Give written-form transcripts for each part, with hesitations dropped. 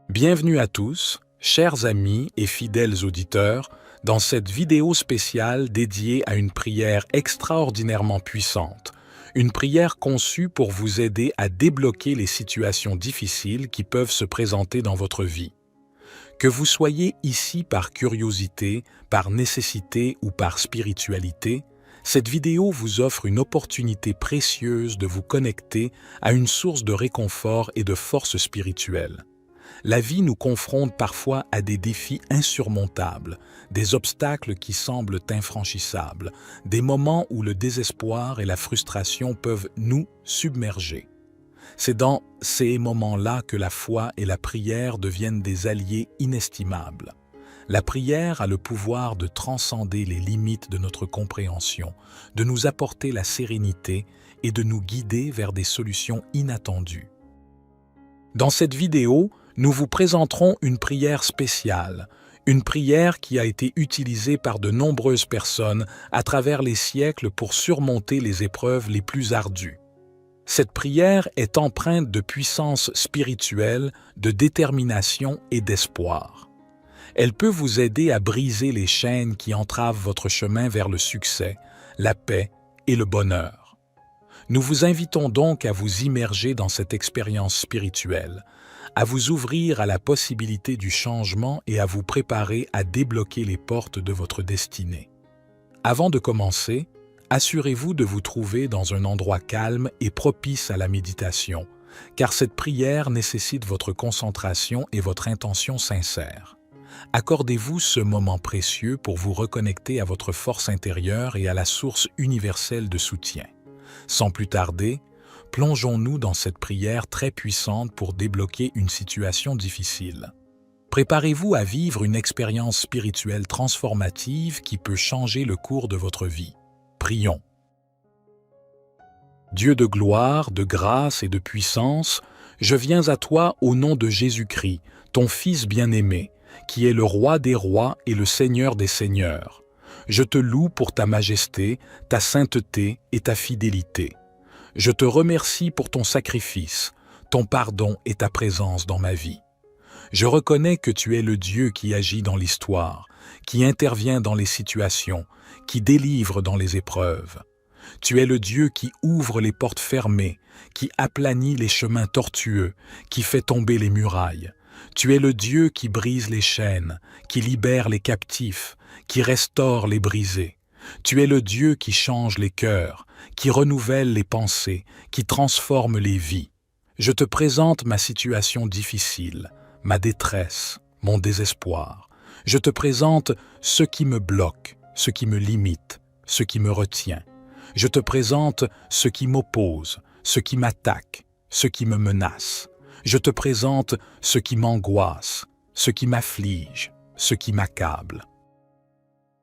Bienvenue à tous, chers amis et fidèles auditeurs, dans cette vidéo spéciale dédiée à une prière extraordinairement puissante, une prière conçue pour vous aider à débloquer les situations difficiles qui peuvent se présenter dans votre vie. Que vous soyez ici par curiosité, par nécessité ou par spiritualité, cette vidéo vous offre une opportunité précieuse de vous connecter à une source de réconfort et de force spirituelle. La vie nous confronte parfois à des défis insurmontables, des obstacles qui semblent infranchissables, des moments où le désespoir et la frustration peuvent nous submerger. C'est dans ces moments-là que la foi et la prière deviennent des alliés inestimables. La prière a le pouvoir de transcender les limites de notre compréhension, de nous apporter la sérénité et de nous guider vers des solutions inattendues. Dans cette vidéo, nous vous présenterons une prière spéciale, une prière qui a été utilisée par de nombreuses personnes à travers les siècles pour surmonter les épreuves les plus ardues. Cette prière est empreinte de puissance spirituelle, de détermination et d'espoir. Elle peut vous aider à briser les chaînes qui entravent votre chemin vers le succès, la paix et le bonheur. Nous vous invitons donc à vous immerger dans cette expérience spirituelle, à vous ouvrir à la possibilité du changement et à vous préparer à débloquer les portes de votre destinée. Avant de commencer, assurez-vous de vous trouver dans un endroit calme et propice à la méditation, car cette prière nécessite votre concentration et votre intention sincère. Accordez-vous ce moment précieux pour vous reconnecter à votre force intérieure et à la source universelle de soutien. Sans plus tarder, plongeons-nous dans cette prière très puissante pour débloquer une situation difficile. Préparez-vous à vivre une expérience spirituelle transformative qui peut changer le cours de votre vie. Prions. Dieu de gloire, de grâce et de puissance, je viens à toi au nom de Jésus-Christ, ton Fils bien-aimé, qui est le Roi des rois et le Seigneur des seigneurs. Je te loue pour ta majesté, ta sainteté et ta fidélité. Je te remercie pour ton sacrifice, ton pardon et ta présence dans ma vie. Je reconnais que tu es le Dieu qui agit dans l'histoire, qui intervient dans les situations, qui délivre dans les épreuves. Tu es le Dieu qui ouvre les portes fermées, qui aplanit les chemins tortueux, qui fait tomber les murailles. Tu es le Dieu qui brise les chaînes, qui libère les captifs, qui restaure les brisés. Tu es le Dieu qui change les cœurs, qui renouvelle les pensées, qui transforme les vies. Je te présente ma situation difficile, ma détresse, mon désespoir. Je te présente ce qui me bloque, ce qui me limite, ce qui me retient. Je te présente ce qui m'oppose, ce qui m'attaque, ce qui me menace. Je te présente ce qui m'angoisse, ce qui m'afflige, ce qui m'accable.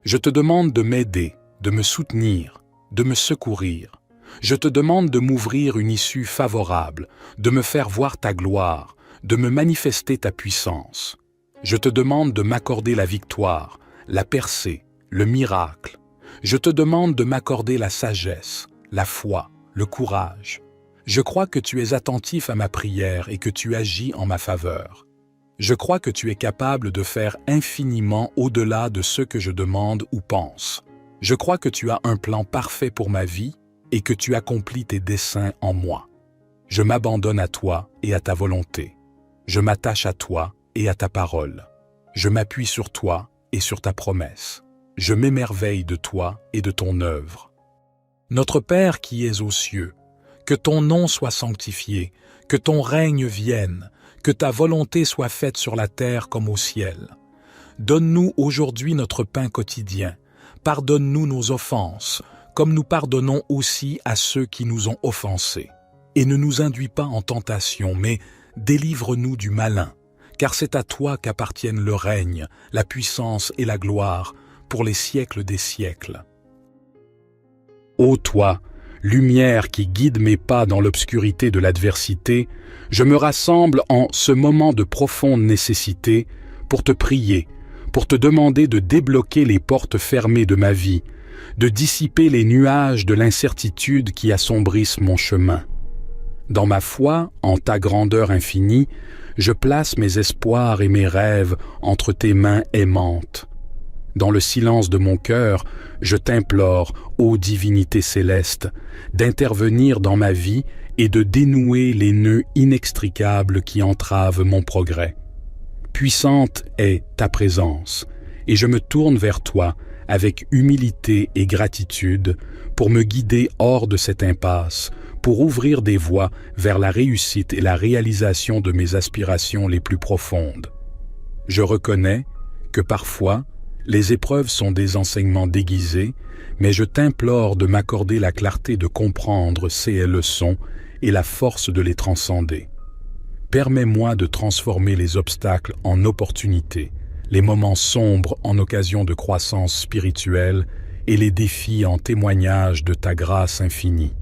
Je te demande de m'aider, de me soutenir, de me secourir. Je te demande de m'ouvrir une issue favorable, de me faire voir ta gloire, de me manifester ta puissance. Je te demande de m'accorder la victoire, la percée, le miracle. Je te demande de m'accorder la sagesse, la foi, le courage. Je crois que tu es attentif à ma prière et que tu agis en ma faveur. Je crois que tu es capable de faire infiniment au-delà de ce que je demande ou pense. Je crois que tu as un plan parfait pour ma vie et que tu accomplis tes desseins en moi. Je m'abandonne à toi et à ta volonté. Je m'attache à toi et à ta parole. Je m'appuie sur toi et sur ta promesse. Je m'émerveille de toi et de ton œuvre. Notre Père qui es aux cieux, que ton nom soit sanctifié, que ton règne vienne, que ta volonté soit faite sur la terre comme au ciel. Donne-nous aujourd'hui notre pain quotidien. Pardonne-nous nos offenses, comme nous pardonnons aussi à ceux qui nous ont offensés. Et ne nous induis pas en tentation, mais délivre-nous du malin, car c'est à toi qu'appartiennent le règne, la puissance et la gloire, pour les siècles des siècles. Ô toi, lumière qui guide mes pas dans l'obscurité de l'adversité, je me rassemble en ce moment de profonde nécessité pour te prier, pour te demander de débloquer les portes fermées de ma vie, de dissiper les nuages de l'incertitude qui assombrissent mon chemin. Dans ma foi, en ta grandeur infinie, je place mes espoirs et mes rêves entre tes mains aimantes. Dans le silence de mon cœur, je t'implore, ô divinité céleste, d'intervenir dans ma vie et de dénouer les nœuds inextricables qui entravent mon progrès. Puissante est ta présence, et je me tourne vers toi avec humilité et gratitude pour me guider hors de cette impasse, pour ouvrir des voies vers la réussite et la réalisation de mes aspirations les plus profondes. Je reconnais que parfois, les épreuves sont des enseignements déguisés, mais je t'implore de m'accorder la clarté de comprendre ces leçons et la force de les transcender. Permets-moi de transformer les obstacles en opportunités, les moments sombres en occasion de croissance spirituelle et les défis en témoignage de ta grâce infinie.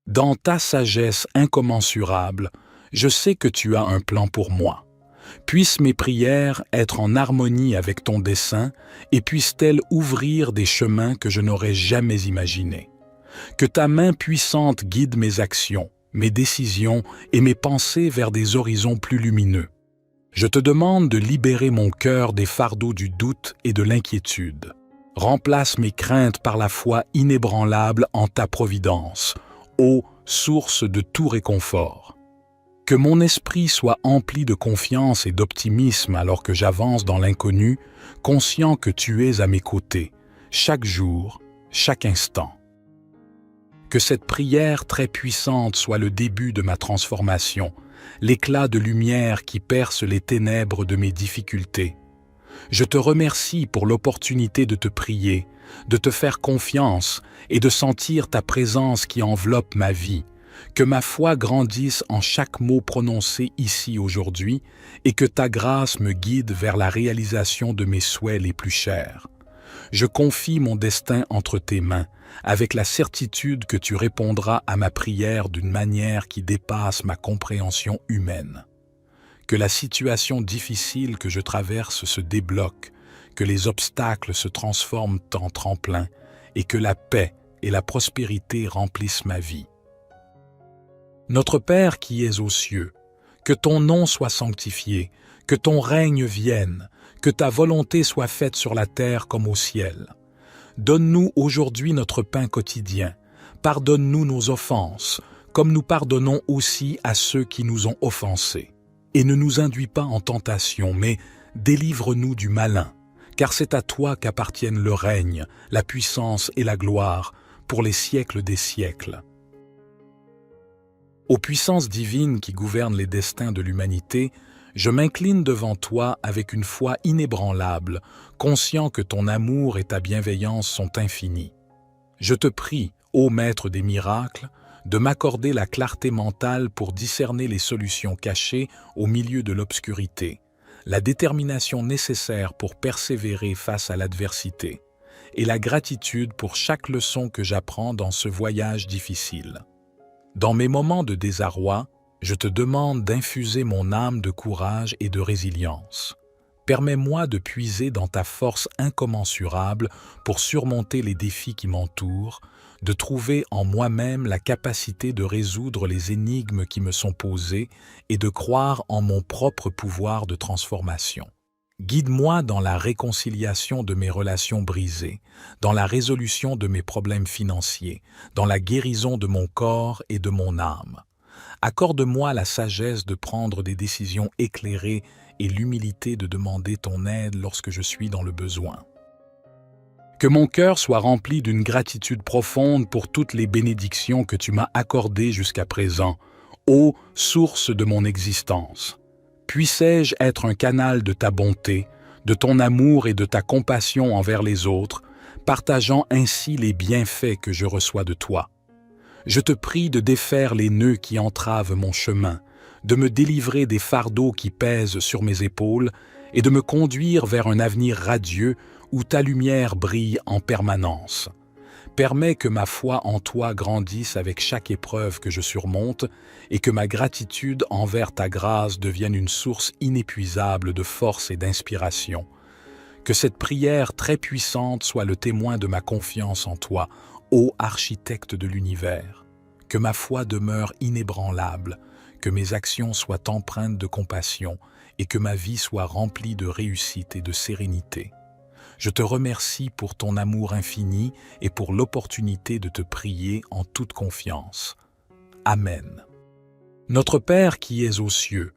Dans ta sagesse incommensurable, je sais que tu as un plan pour moi. Puissent mes prières être en harmonie avec ton dessein et puissent-elles ouvrir des chemins que je n'aurais jamais imaginés. Que ta main puissante guide mes actions, mes décisions et mes pensées vers des horizons plus lumineux. Je te demande de libérer mon cœur des fardeaux du doute et de l'inquiétude. Remplace mes craintes par la foi inébranlable en ta providence, ô source de tout réconfort. Que mon esprit soit empli de confiance et d'optimisme alors que j'avance dans l'inconnu, conscient que tu es à mes côtés, chaque jour, chaque instant. Que cette prière très puissante soit le début de ma transformation, l'éclat de lumière qui perce les ténèbres de mes difficultés. Je te remercie pour l'opportunité de te prier, de te faire confiance et de sentir ta présence qui enveloppe ma vie. Que ma foi grandisse en chaque mot prononcé ici aujourd'hui et que ta grâce me guide vers la réalisation de mes souhaits les plus chers. Je confie mon destin entre tes mains, avec la certitude que tu répondras à ma prière d'une manière qui dépasse ma compréhension humaine. Que la situation difficile que je traverse se débloque, que les obstacles se transforment en tremplin et que la paix et la prospérité remplissent ma vie. Notre Père qui es aux cieux, que ton nom soit sanctifié, que ton règne vienne, que ta volonté soit faite sur la terre comme au ciel. Donne-nous aujourd'hui notre pain quotidien. Pardonne-nous nos offenses, comme nous pardonnons aussi à ceux qui nous ont offensés. Et ne nous induis pas en tentation, mais délivre-nous du malin, car c'est à toi qu'appartiennent le règne, la puissance et la gloire, pour les siècles des siècles. Aux puissances divines qui gouvernent les destins de l'humanité, je m'incline devant toi avec une foi inébranlable, conscient que ton amour et ta bienveillance sont infinis. Je te prie, ô Maître des miracles, de m'accorder la clarté mentale pour discerner les solutions cachées au milieu de l'obscurité, la détermination nécessaire pour persévérer face à l'adversité, et la gratitude pour chaque leçon que j'apprends dans ce voyage difficile. Dans mes moments de désarroi, je te demande d'infuser mon âme de courage et de résilience. Permets-moi de puiser dans ta force incommensurable pour surmonter les défis qui m'entourent, de trouver en moi-même la capacité de résoudre les énigmes qui me sont posées et de croire en mon propre pouvoir de transformation. Guide-moi dans la réconciliation de mes relations brisées, dans la résolution de mes problèmes financiers, dans la guérison de mon corps et de mon âme. Accorde-moi la sagesse de prendre des décisions éclairées et l'humilité de demander ton aide lorsque je suis dans le besoin. Que mon cœur soit rempli d'une gratitude profonde pour toutes les bénédictions que tu m'as accordées jusqu'à présent, ô source de mon existence. Puissais-je être un canal de ta bonté, de ton amour et de ta compassion envers les autres, partageant ainsi les bienfaits que je reçois de toi. Je te prie de défaire les nœuds qui entravent mon chemin, de me délivrer des fardeaux qui pèsent sur mes épaules et de me conduire vers un avenir radieux où ta lumière brille en permanence. Permets que ma foi en toi grandisse avec chaque épreuve que je surmonte et que ma gratitude envers ta grâce devienne une source inépuisable de force et d'inspiration. Que cette prière très puissante soit le témoin de ma confiance en toi, ô architecte de l'univers. que ma foi demeure inébranlable, que mes actions soient empreintes de compassion et que ma vie soit remplie de réussite et de sérénité. Je te remercie pour ton amour infini et pour l'opportunité de te prier en toute confiance. Amen. Notre Père qui es aux cieux,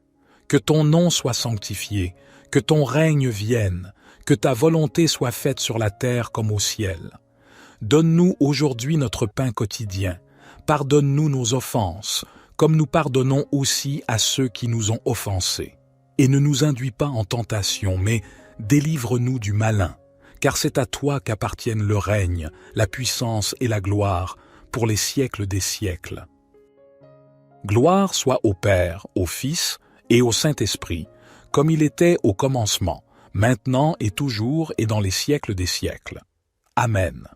que ton nom soit sanctifié, que ton règne vienne, que ta volonté soit faite sur la terre comme au ciel. Donne-nous aujourd'hui notre pain quotidien. Pardonne-nous nos offenses, comme nous pardonnons aussi à ceux qui nous ont offensés. Et ne nous induis pas en tentation, mais délivre-nous du malin, car c'est à toi qu'appartiennent le règne, la puissance et la gloire, pour les siècles des siècles. Gloire soit au Père, au Fils et au Saint-Esprit, comme il était au commencement, maintenant et toujours et dans les siècles des siècles. Amen.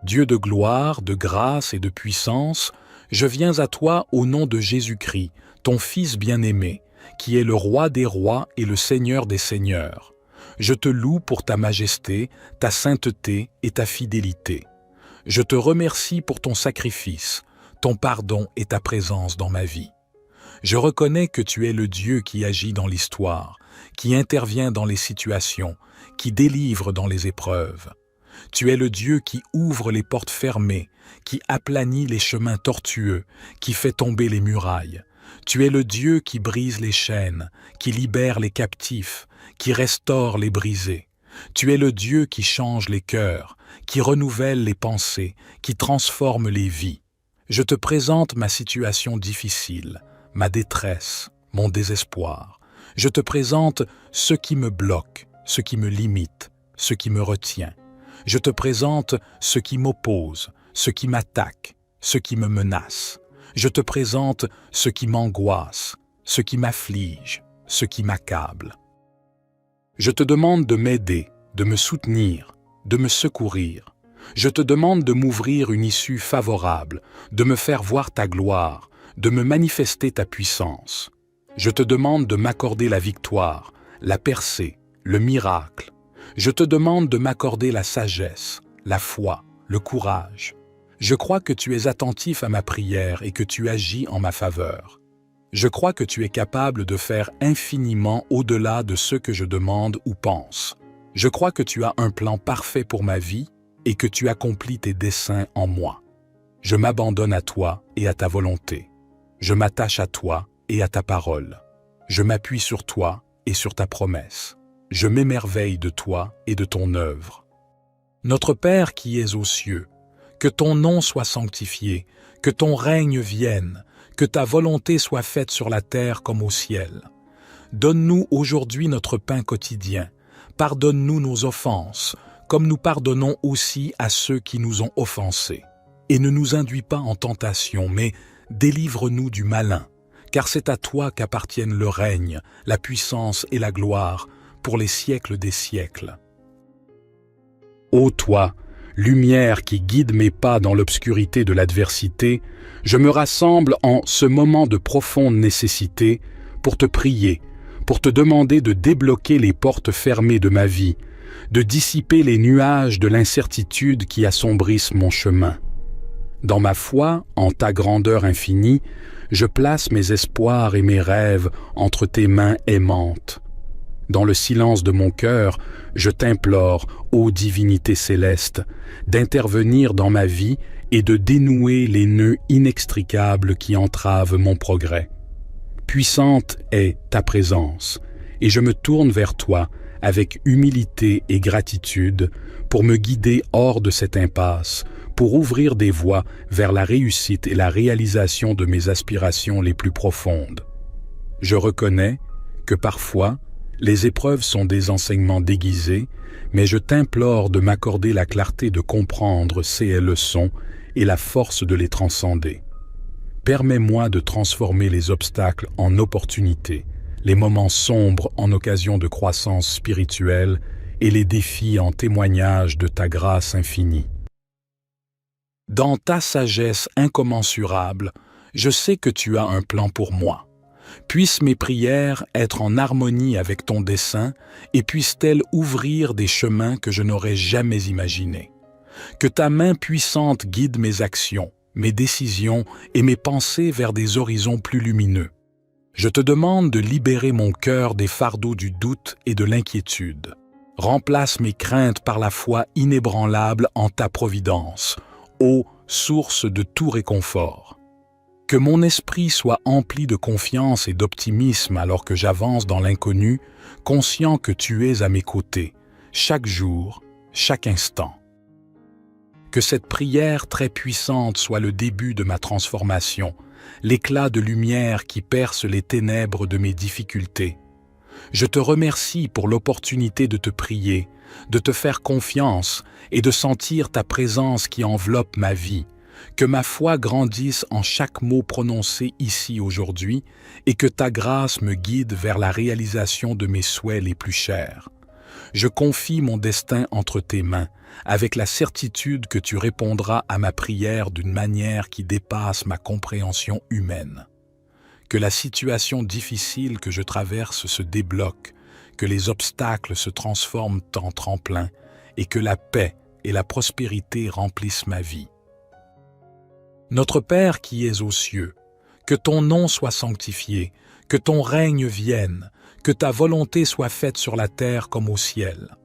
Dieu de gloire, de grâce et de puissance, je viens à toi au nom de Jésus-Christ, ton Fils bien-aimé, qui est le Roi des rois et le Seigneur des seigneurs. Je te loue pour ta majesté, ta sainteté et ta fidélité. Je te remercie pour ton sacrifice, ton pardon et ta présence dans ma vie. Je reconnais que tu es le Dieu qui agit dans l'histoire, qui intervient dans les situations, qui délivre dans les épreuves. Tu es le Dieu qui ouvre les portes fermées, qui aplanit les chemins tortueux, qui fait tomber les murailles. Tu es le Dieu qui brise les chaînes, qui libère les captifs, qui restaure les brisés. Tu es le Dieu qui change les cœurs, qui renouvelle les pensées, qui transforme les vies. Je te présente ma situation difficile, ma détresse, mon désespoir. Je te présente ce qui me bloque, ce qui me limite, ce qui me retient. Je te présente ce qui m'oppose, ce qui m'attaque, ce qui me menace. Je te présente ce qui m'angoisse, ce qui m'afflige, ce qui m'accable. Je te demande de m'aider, de me soutenir, de me secourir. Je te demande de m'ouvrir une issue favorable, de me faire voir ta gloire, de me manifester ta puissance. Je te demande de m'accorder la victoire, la percée, le miracle. Je te demande de m'accorder la sagesse, la foi, le courage. Je crois que tu es attentif à ma prière et que tu agis en ma faveur. Je crois que tu es capable de faire infiniment au-delà de ce que je demande ou pense. Je crois que tu as un plan parfait pour ma vie et que tu accomplis tes desseins en moi. Je m'abandonne à toi et à ta volonté. Je m'attache à toi et à ta parole. Je m'appuie sur toi et sur ta promesse. Je m'émerveille de toi et de ton œuvre. Notre Père qui es aux cieux, que ton nom soit sanctifié, que ton règne vienne, que ta volonté soit faite sur la terre comme au ciel. Donne-nous aujourd'hui notre pain quotidien. Pardonne-nous nos offenses, comme nous pardonnons aussi à ceux qui nous ont offensés. Et ne nous induis pas en tentation, mais délivre-nous du malin, car c'est à toi qu'appartiennent le règne, la puissance et la gloire, pour les siècles des siècles. Ô toi, lumière qui guide mes pas dans l'obscurité de l'adversité, je me rassemble en ce moment de profonde nécessité pour te prier, pour te demander de débloquer les portes fermées de ma vie, de dissiper les nuages de l'incertitude qui assombrissent mon chemin. Dans ma foi, en ta grandeur infinie, je place mes espoirs et mes rêves entre tes mains aimantes. Dans le silence de mon cœur, je t'implore, ô divinité céleste, d'intervenir dans ma vie et de dénouer les nœuds inextricables qui entravent mon progrès. Puissante est ta présence, et je me tourne vers toi avec humilité et gratitude pour me guider hors de cette impasse, pour ouvrir des voies vers la réussite et la réalisation de mes aspirations les plus profondes. Je reconnais que parfois, les épreuves sont des enseignements déguisés, mais je t'implore de m'accorder la clarté de comprendre ces leçons et la force de les transcender. Permets-moi de transformer les obstacles en opportunités, les moments sombres en occasion de croissance spirituelle et les défis en témoignage de ta grâce infinie. Dans ta sagesse incommensurable, je sais que tu as un plan pour moi. Puissent mes prières être en harmonie avec ton dessein et puissent-elles ouvrir des chemins que je n'aurais jamais imaginés. Que ta main puissante guide mes actions, mes décisions et mes pensées vers des horizons plus lumineux. Je te demande de libérer mon cœur des fardeaux du doute et de l'inquiétude. Remplace mes craintes par la foi inébranlable en ta providence, ô source de tout réconfort. Que mon esprit soit empli de confiance et d'optimisme alors que j'avance dans l'inconnu, conscient que tu es à mes côtés, chaque jour, chaque instant. Que cette prière très puissante soit le début de ma transformation, l'éclat de lumière qui perce les ténèbres de mes difficultés. Je te remercie pour l'opportunité de te prier, de te faire confiance et de sentir ta présence qui enveloppe ma vie. Que ma foi grandisse en chaque mot prononcé ici aujourd'hui et que ta grâce me guide vers la réalisation de mes souhaits les plus chers. Je confie mon destin entre tes mains, avec la certitude que tu répondras à ma prière d'une manière qui dépasse ma compréhension humaine. Que la situation difficile que je traverse se débloque, que les obstacles se transforment en tremplin et que la paix et la prospérité remplissent ma vie. Notre Père qui es aux cieux, que ton nom soit sanctifié, que ton règne vienne, que ta volonté soit faite sur la terre comme au ciel.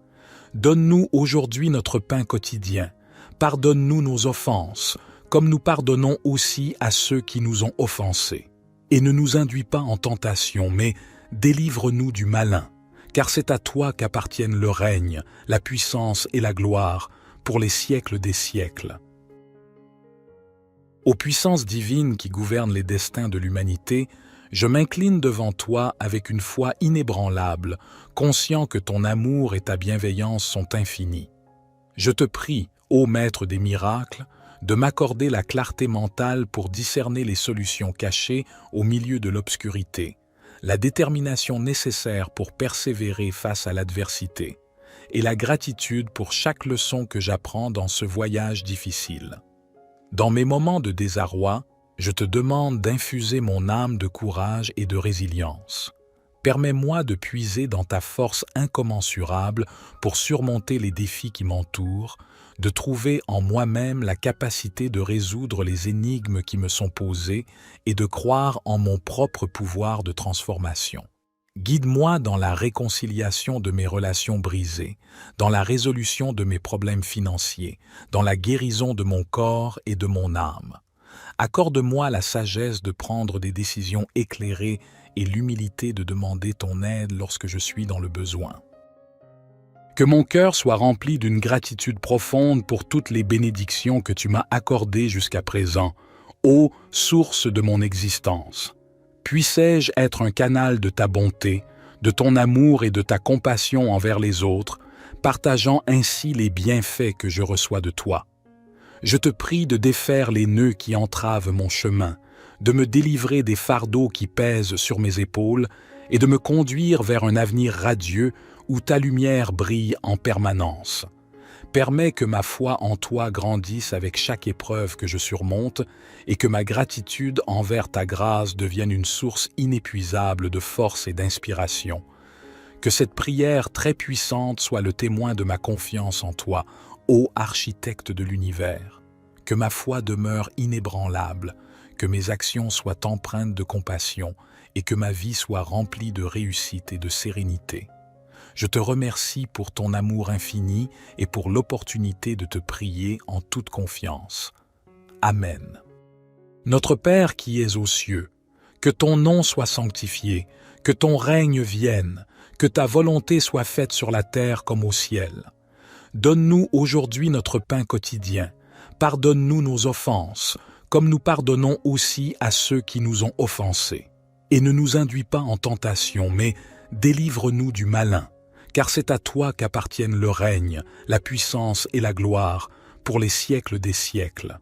Donne-nous aujourd'hui notre pain quotidien. Pardonne-nous nos offenses, comme nous pardonnons aussi à ceux qui nous ont offensés. Et ne nous induis pas en tentation, mais délivre-nous du malin, car c'est à toi qu'appartiennent le règne, la puissance et la gloire, pour les siècles des siècles. Aux puissances divines qui gouvernent les destins de l'humanité, je m'incline devant toi avec une foi inébranlable, conscient que ton amour et ta bienveillance sont infinis. Je te prie, ô Maître des miracles, de m'accorder la clarté mentale pour discerner les solutions cachées au milieu de l'obscurité, la détermination nécessaire pour persévérer face à l'adversité, et la gratitude pour chaque leçon que j'apprends dans ce voyage difficile. Dans mes moments de désarroi, je te demande d'infuser mon âme de courage et de résilience. Permets-moi de puiser dans ta force incommensurable pour surmonter les défis qui m'entourent, de trouver en moi-même la capacité de résoudre les énigmes qui me sont posées et de croire en mon propre pouvoir de transformation. Guide-moi dans la réconciliation de mes relations brisées, dans la résolution de mes problèmes financiers, dans la guérison de mon corps et de mon âme. Accorde-moi la sagesse de prendre des décisions éclairées et l'humilité de demander ton aide lorsque je suis dans le besoin. Que mon cœur soit rempli d'une gratitude profonde pour toutes les bénédictions que tu m'as accordées jusqu'à présent, ô source de mon existence. Puissais-je être un canal de ta bonté, de ton amour et de ta compassion envers les autres, partageant ainsi les bienfaits que je reçois de toi. Je te prie de défaire les nœuds qui entravent mon chemin, de me délivrer des fardeaux qui pèsent sur mes épaules et de me conduire vers un avenir radieux où ta lumière brille en permanence. Permets que ma foi en toi grandisse avec chaque épreuve que je surmonte et que ma gratitude envers ta grâce devienne une source inépuisable de force et d'inspiration. Que cette prière très puissante soit le témoin de ma confiance en toi, ô architecte de l'univers. Que ma foi demeure inébranlable, que mes actions soient empreintes de compassion et que ma vie soit remplie de réussite et de sérénité. Je te remercie pour ton amour infini et pour l'opportunité de te prier en toute confiance. Amen. Notre Père qui es aux cieux, que ton nom soit sanctifié, que ton règne vienne, que ta volonté soit faite sur la terre comme au ciel. Donne-nous aujourd'hui notre pain quotidien. Pardonne-nous nos offenses, comme nous pardonnons aussi à ceux qui nous ont offensés. Et ne nous induis pas en tentation, mais délivre-nous du malin, car c'est à toi qu'appartiennent le règne, la puissance et la gloire, pour les siècles des siècles.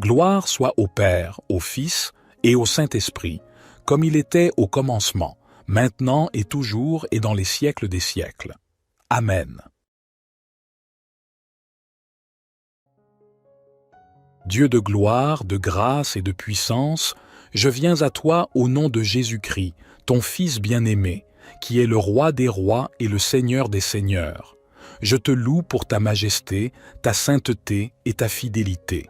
Gloire soit au Père, au Fils et au Saint-Esprit, comme il était au commencement, maintenant et toujours et dans les siècles des siècles. Amen. Dieu de gloire, de grâce et de puissance, je viens à toi au nom de Jésus-Christ, ton Fils bien-aimé, qui est le Roi des rois et le Seigneur des seigneurs. Je te loue pour ta majesté, ta sainteté et ta fidélité.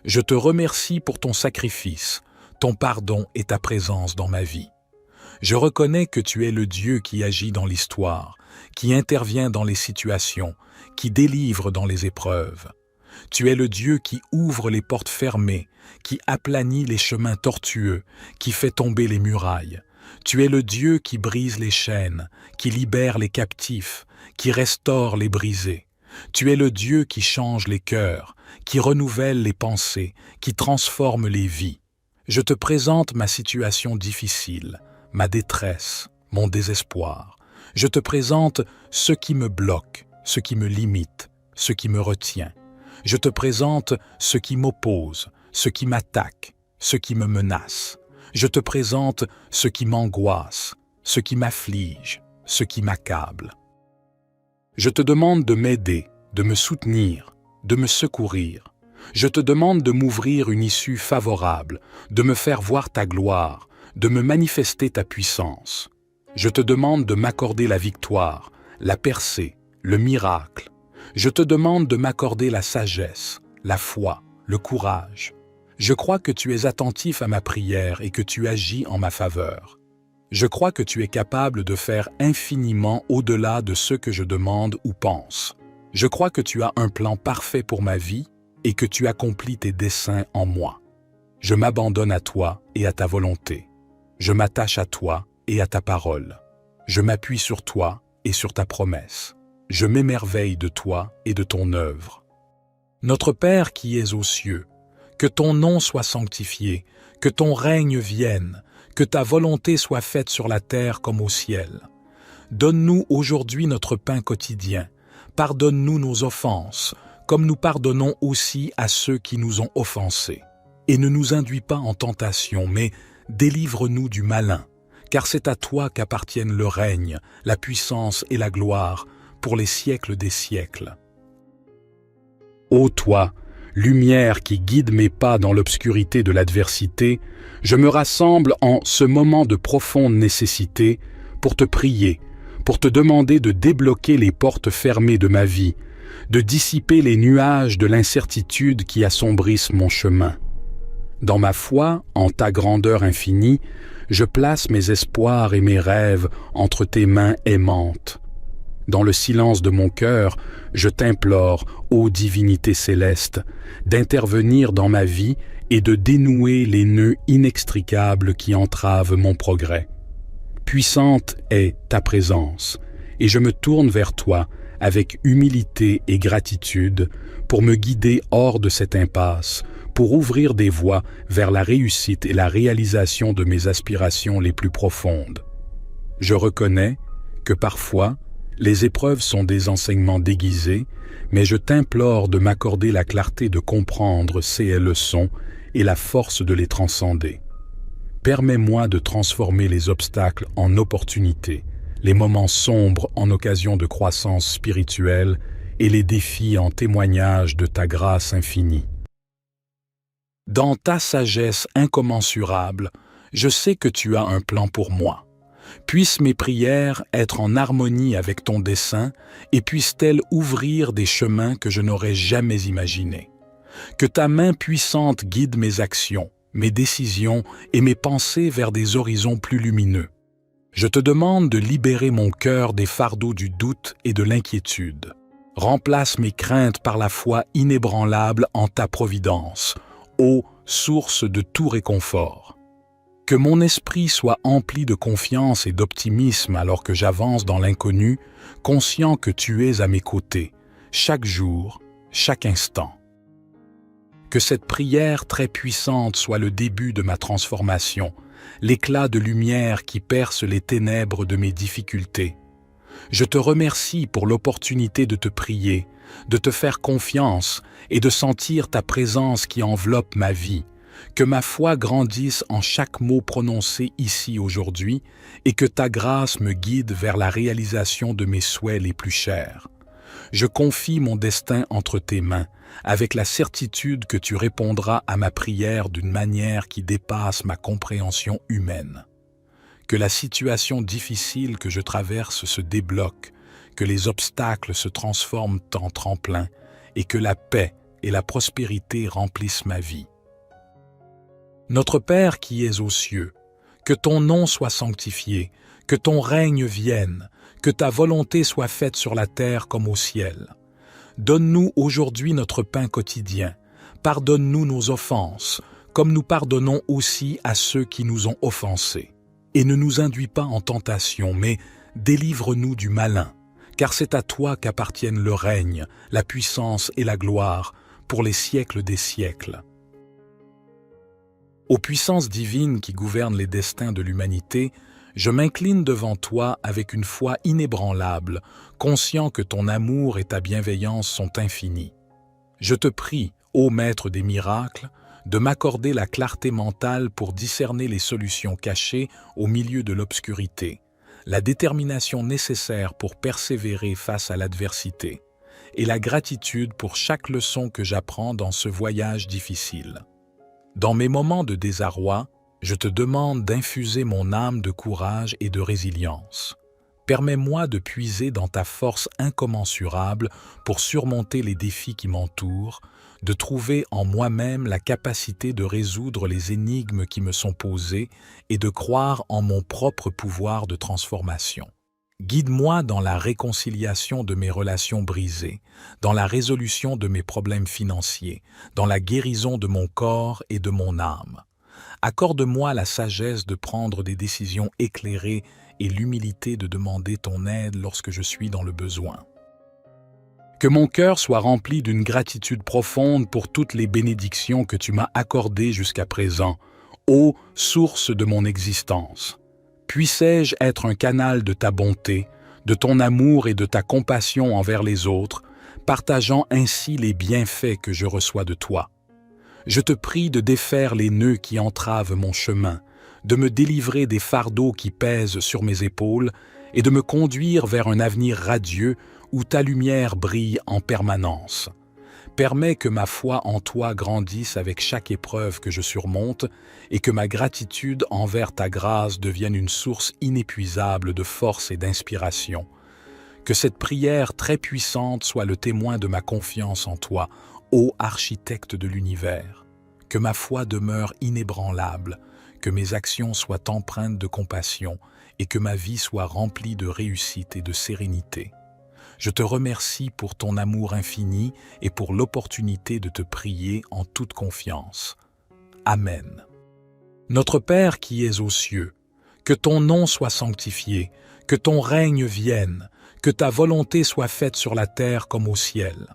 Je te remercie pour ton sacrifice, ton pardon et ta présence dans ma vie. Je reconnais que tu es le Dieu qui agit dans l'histoire, qui intervient dans les situations, qui délivre dans les épreuves. Tu es le Dieu qui ouvre les portes fermées, qui aplanit les chemins tortueux, qui fait tomber les murailles. Tu es le Dieu qui brise les chaînes, qui libère les captifs, qui restaure les brisés. Tu es le Dieu qui change les cœurs, qui renouvelle les pensées, qui transforme les vies. Je te présente ma situation difficile, ma détresse, mon désespoir. Je te présente ce qui me bloque, ce qui me limite, ce qui me retient. Je te présente ce qui m'oppose, ce qui m'attaque, ce qui me menace. Je te présente ce qui m'angoisse, ce qui m'afflige, ce qui m'accable. Je te demande de m'aider, de me soutenir, de me secourir. Je te demande de m'ouvrir une issue favorable, de me faire voir ta gloire, de me manifester ta puissance. Je te demande de m'accorder la victoire, la percée, le miracle. Je te demande de m'accorder la sagesse, la foi, le courage. Je crois que tu es attentif à ma prière et que tu agis en ma faveur. Je crois que tu es capable de faire infiniment au-delà de ce que je demande ou pense. Je crois que tu as un plan parfait pour ma vie et que tu accomplis tes desseins en moi. Je m'abandonne à toi et à ta volonté. Je m'attache à toi et à ta parole. Je m'appuie sur toi et sur ta promesse. Je m'émerveille de toi et de ton œuvre. Notre Père qui es aux cieux, que ton nom soit sanctifié, que ton règne vienne, que ta volonté soit faite sur la terre comme au ciel. Donne-nous aujourd'hui notre pain quotidien. Pardonne-nous nos offenses, comme nous pardonnons aussi à ceux qui nous ont offensés. Et ne nous induis pas en tentation, mais délivre-nous du malin, car c'est à toi qu'appartiennent le règne, la puissance et la gloire, pour les siècles des siècles. Ô toi, lumière qui guide mes pas dans l'obscurité de l'adversité, je me rassemble en ce moment de profonde nécessité pour te prier, pour te demander de débloquer les portes fermées de ma vie, de dissiper les nuages de l'incertitude qui assombrissent mon chemin. Dans ma foi, en ta grandeur infinie, je place mes espoirs et mes rêves entre tes mains aimantes. Dans le silence de mon cœur, je t'implore, ô divinité céleste, d'intervenir dans ma vie et de dénouer les nœuds inextricables qui entravent mon progrès. Puissante est ta présence, et je me tourne vers toi avec humilité et gratitude pour me guider hors de cette impasse, pour ouvrir des voies vers la réussite et la réalisation de mes aspirations les plus profondes. Je reconnais que parfois, les épreuves sont des enseignements déguisés, mais je t'implore de m'accorder la clarté de comprendre ces leçons et la force de les transcender. Permets-moi de transformer les obstacles en opportunités, les moments sombres en occasion de croissance spirituelle et les défis en témoignage de ta grâce infinie. Dans ta sagesse incommensurable, je sais que tu as un plan pour moi. Puissent mes prières être en harmonie avec ton dessein et puissent-elles ouvrir des chemins que je n'aurais jamais imaginés. Que ta main puissante guide mes actions, mes décisions et mes pensées vers des horizons plus lumineux. Je te demande de libérer mon cœur des fardeaux du doute et de l'inquiétude. Remplace mes craintes par la foi inébranlable en ta providence, ô source de tout réconfort. Que mon esprit soit empli de confiance et d'optimisme alors que j'avance dans l'inconnu, conscient que tu es à mes côtés, chaque jour, chaque instant. Que cette prière très puissante soit le début de ma transformation, l'éclat de lumière qui perce les ténèbres de mes difficultés. Je te remercie pour l'opportunité de te prier, de te faire confiance et de sentir ta présence qui enveloppe ma vie. Que ma foi grandisse en chaque mot prononcé ici aujourd'hui et que ta grâce me guide vers la réalisation de mes souhaits les plus chers. Je confie mon destin entre tes mains, avec la certitude que tu répondras à ma prière d'une manière qui dépasse ma compréhension humaine. Que la situation difficile que je traverse se débloque, que les obstacles se transforment en tremplin et que la paix et la prospérité remplissent ma vie. Notre Père qui es aux cieux, que ton nom soit sanctifié, que ton règne vienne, que ta volonté soit faite sur la terre comme au ciel. Donne-nous aujourd'hui notre pain quotidien. Pardonne-nous nos offenses, comme nous pardonnons aussi à ceux qui nous ont offensés. Et ne nous induis pas en tentation, mais délivre-nous du malin, car c'est à toi qu'appartiennent le règne, la puissance et la gloire, pour les siècles des siècles. Aux puissances divines qui gouvernent les destins de l'humanité, je m'incline devant toi avec une foi inébranlable, conscient que ton amour et ta bienveillance sont infinis. Je te prie, ô Maître des miracles, de m'accorder la clarté mentale pour discerner les solutions cachées au milieu de l'obscurité, la détermination nécessaire pour persévérer face à l'adversité, et la gratitude pour chaque leçon que j'apprends dans ce voyage difficile. Dans mes moments de désarroi, je te demande d'infuser mon âme de courage et de résilience. Permets-moi de puiser dans ta force incommensurable pour surmonter les défis qui m'entourent, de trouver en moi-même la capacité de résoudre les énigmes qui me sont posées et de croire en mon propre pouvoir de transformation. Guide-moi dans la réconciliation de mes relations brisées, dans la résolution de mes problèmes financiers, dans la guérison de mon corps et de mon âme. Accorde-moi la sagesse de prendre des décisions éclairées et l'humilité de demander ton aide lorsque je suis dans le besoin. Que mon cœur soit rempli d'une gratitude profonde pour toutes les bénédictions que tu m'as accordées jusqu'à présent, ô source de mon existence. Puissais-je être un canal de ta bonté, de ton amour et de ta compassion envers les autres, partageant ainsi les bienfaits que je reçois de toi. Je te prie de défaire les nœuds qui entravent mon chemin, de me délivrer des fardeaux qui pèsent sur mes épaules et de me conduire vers un avenir radieux où ta lumière brille en permanence. Permets que ma foi en toi grandisse avec chaque épreuve que je surmonte et que ma gratitude envers ta grâce devienne une source inépuisable de force et d'inspiration. Que cette prière très puissante soit le témoin de ma confiance en toi, ô architecte de l'univers. Que ma foi demeure inébranlable, que mes actions soient empreintes de compassion et que ma vie soit remplie de réussite et de sérénité. Je te remercie pour ton amour infini et pour l'opportunité de te prier en toute confiance. Amen. Notre Père qui es aux cieux, que ton nom soit sanctifié, que ton règne vienne, que ta volonté soit faite sur la terre comme au ciel.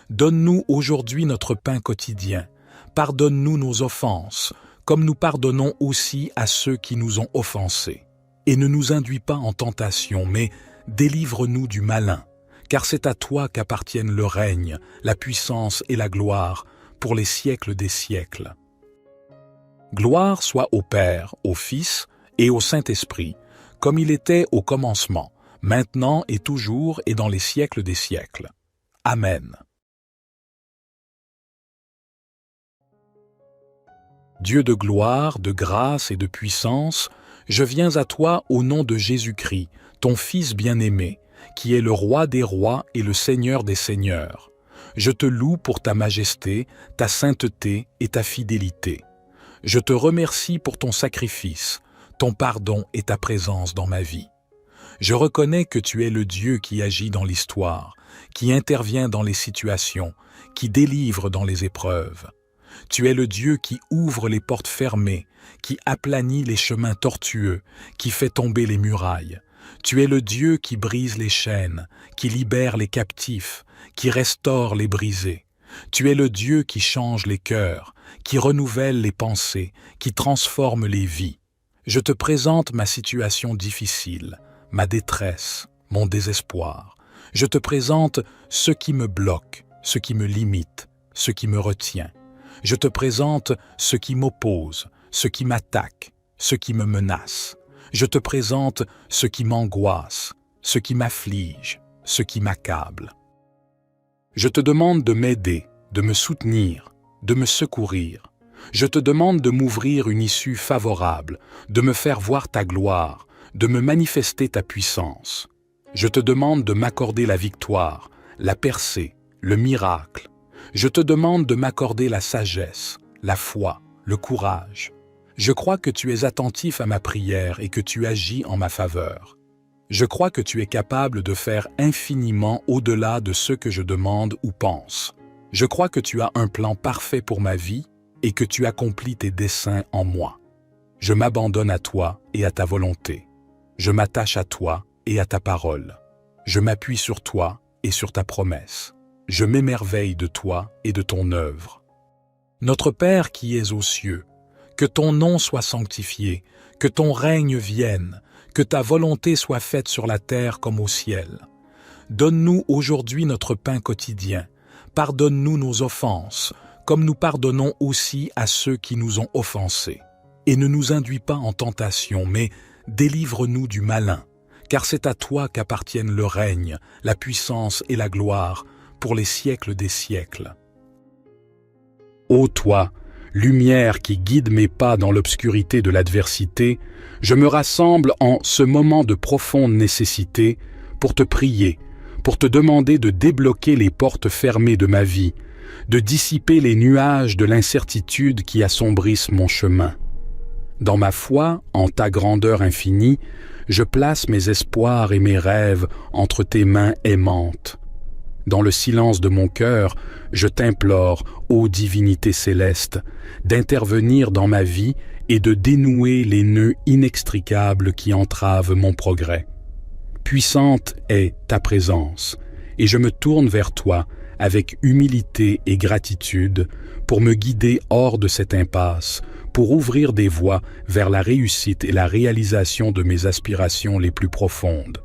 Donne-nous aujourd'hui notre pain quotidien. Pardonne-nous nos offenses, comme nous pardonnons aussi à ceux qui nous ont offensés. Et ne nous induis pas en tentation, mais délivre-nous du malin. Car c'est à toi qu'appartiennent le règne, la puissance et la gloire, pour les siècles des siècles. Gloire soit au Père, au Fils et au Saint-Esprit, comme il était au commencement, maintenant et toujours et dans les siècles des siècles. Amen. Dieu de gloire, de grâce et de puissance, je viens à toi au nom de Jésus-Christ, ton Fils bien-aimé, qui est le Roi des rois et le Seigneur des seigneurs. Je te loue pour ta majesté, ta sainteté et ta fidélité. Je te remercie pour ton sacrifice, ton pardon et ta présence dans ma vie. Je reconnais que tu es le Dieu qui agit dans l'histoire, qui intervient dans les situations, qui délivre dans les épreuves. Tu es le Dieu qui ouvre les portes fermées, qui aplanit les chemins tortueux, qui fait tomber les murailles. Tu es le Dieu qui brise les chaînes, qui libère les captifs, qui restaure les brisés. Tu es le Dieu qui change les cœurs, qui renouvelle les pensées, qui transforme les vies. Je te présente ma situation difficile, ma détresse, mon désespoir. Je te présente ce qui me bloque, ce qui me limite, ce qui me retient. Je te présente ce qui m'oppose, ce qui m'attaque, ce qui me menace. Je te présente ce qui m'angoisse, ce qui m'afflige, ce qui m'accable. Je te demande de m'aider, de me soutenir, de me secourir. Je te demande de m'ouvrir une issue favorable, de me faire voir ta gloire, de me manifester ta puissance. Je te demande de m'accorder la victoire, la percée, le miracle. Je te demande de m'accorder la sagesse, la foi, le courage. Je crois que tu es attentif à ma prière et que tu agis en ma faveur. Je crois que tu es capable de faire infiniment au-delà de ce que je demande ou pense. Je crois que tu as un plan parfait pour ma vie et que tu accomplis tes desseins en moi. Je m'abandonne à toi et à ta volonté. Je m'attache à toi et à ta parole. Je m'appuie sur toi et sur ta promesse. Je m'émerveille de toi et de ton œuvre. Notre Père qui es aux cieux, que ton nom soit sanctifié, que ton règne vienne, que ta volonté soit faite sur la terre comme au ciel. Donne-nous aujourd'hui notre pain quotidien. Pardonne-nous nos offenses, comme nous pardonnons aussi à ceux qui nous ont offensés. Et ne nous induis pas en tentation, mais délivre-nous du malin, car c'est à toi qu'appartiennent le règne, la puissance et la gloire, pour les siècles des siècles. Ô toi, lumière qui guide mes pas dans l'obscurité de l'adversité, je me rassemble en ce moment de profonde nécessité pour te prier, pour te demander de débloquer les portes fermées de ma vie, de dissiper les nuages de l'incertitude qui assombrissent mon chemin. Dans ma foi, en ta grandeur infinie, je place mes espoirs et mes rêves entre tes mains aimantes. Dans le silence de mon cœur, je t'implore, ô divinité céleste, d'intervenir dans ma vie et de dénouer les nœuds inextricables qui entravent mon progrès. Puissante est ta présence, et je me tourne vers toi avec humilité et gratitude pour me guider hors de cette impasse, pour ouvrir des voies vers la réussite et la réalisation de mes aspirations les plus profondes.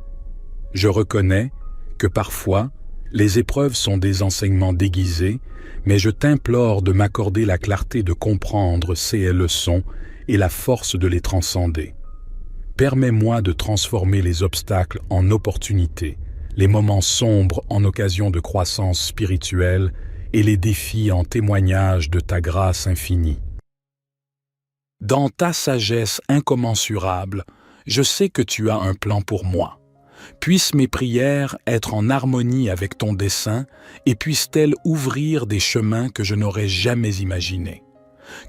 Je reconnais que parfois, les épreuves sont des enseignements déguisés, mais je t'implore de m'accorder la clarté de comprendre ces leçons et la force de les transcender. Permets-moi de transformer les obstacles en opportunités, les moments sombres en occasion de croissance spirituelle et les défis en témoignage de ta grâce infinie. Dans ta sagesse incommensurable, je sais que tu as un plan pour moi. Puissent mes prières être en harmonie avec ton dessein et puissent-elles ouvrir des chemins que je n'aurais jamais imaginés.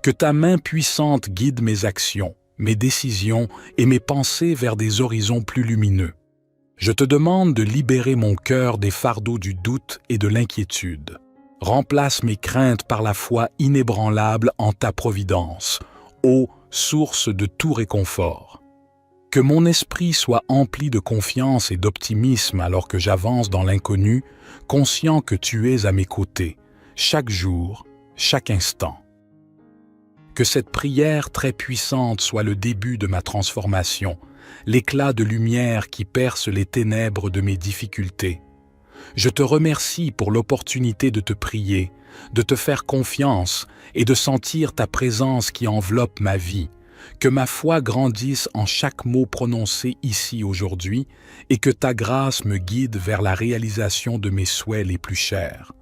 Que ta main puissante guide mes actions, mes décisions et mes pensées vers des horizons plus lumineux. Je te demande de libérer mon cœur des fardeaux du doute et de l'inquiétude. Remplace mes craintes par la foi inébranlable en ta providence, ô source de tout réconfort. Que mon esprit soit empli de confiance et d'optimisme alors que j'avance dans l'inconnu, conscient que tu es à mes côtés, chaque jour, chaque instant. Que cette prière très puissante soit le début de ma transformation, l'éclat de lumière qui perce les ténèbres de mes difficultés. Je te remercie pour l'opportunité de te prier, de te faire confiance et de sentir ta présence qui enveloppe ma vie. Que ma foi grandisse en chaque mot prononcé ici aujourd'hui et que ta grâce me guide vers la réalisation de mes souhaits les plus chers.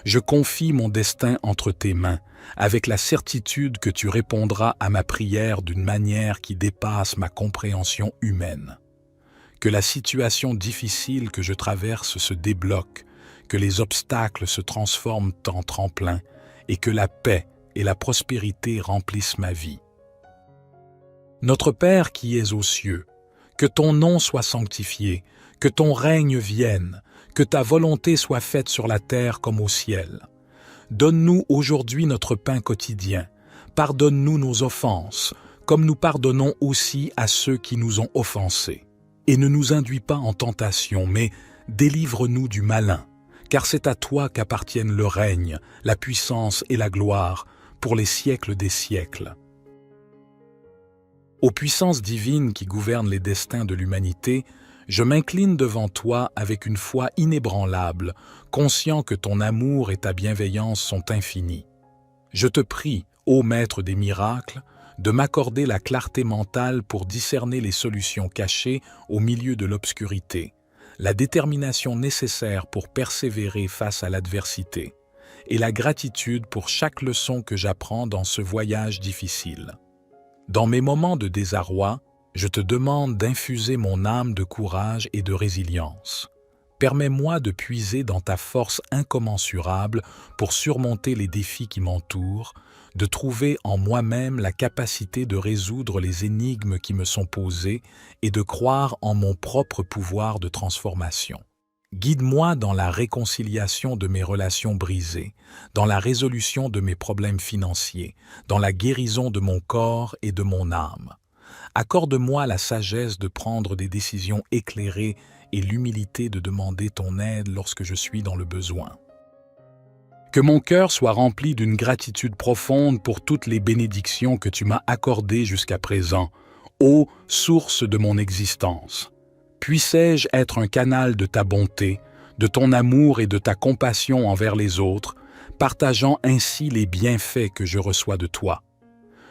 Je confie mon destin entre tes mains, avec la certitude que tu répondras à ma prière d'une manière qui dépasse ma compréhension humaine. Que la situation difficile que je traverse se débloque, que les obstacles se transforment en tremplin et que la paix et la prospérité remplissent ma vie. Notre Père qui es aux cieux, que ton nom soit sanctifié, que ton règne vienne, que ta volonté soit faite sur la terre comme au ciel. Donne-nous aujourd'hui notre pain quotidien. Pardonne-nous nos offenses, comme nous pardonnons aussi à ceux qui nous ont offensés. Et ne nous induis pas en tentation, mais délivre-nous du malin, car c'est à toi qu'appartiennent le règne, la puissance et la gloire, pour les siècles des siècles. Aux puissances divines qui gouvernent les destins de l'humanité, je m'incline devant toi avec une foi inébranlable, conscient que ton amour et ta bienveillance sont infinis. Je te prie, ô Maître des miracles, de m'accorder la clarté mentale pour discerner les solutions cachées au milieu de l'obscurité, la détermination nécessaire pour persévérer face à l'adversité, et la gratitude pour chaque leçon que j'apprends dans ce voyage difficile. Dans mes moments de désarroi, Je te demande d'infuser mon âme de courage et de résilience. Permets-moi de puiser dans ta force incommensurable pour surmonter les défis qui m'entourent, de trouver en moi-même la capacité de résoudre les énigmes qui me sont posées et de croire en mon propre pouvoir de transformation. Guide-moi dans la réconciliation de mes relations brisées, dans la résolution de mes problèmes financiers, dans la guérison de mon corps et de mon âme. Accorde-moi la sagesse de prendre des décisions éclairées et l'humilité de demander ton aide lorsque je suis dans le besoin. Que mon cœur soit rempli d'une gratitude profonde pour toutes les bénédictions que tu m'as accordées jusqu'à présent, ô source de mon existence. Puissais-je être un canal de ta bonté, de ton amour et de ta compassion envers les autres, partageant ainsi les bienfaits que je reçois de toi.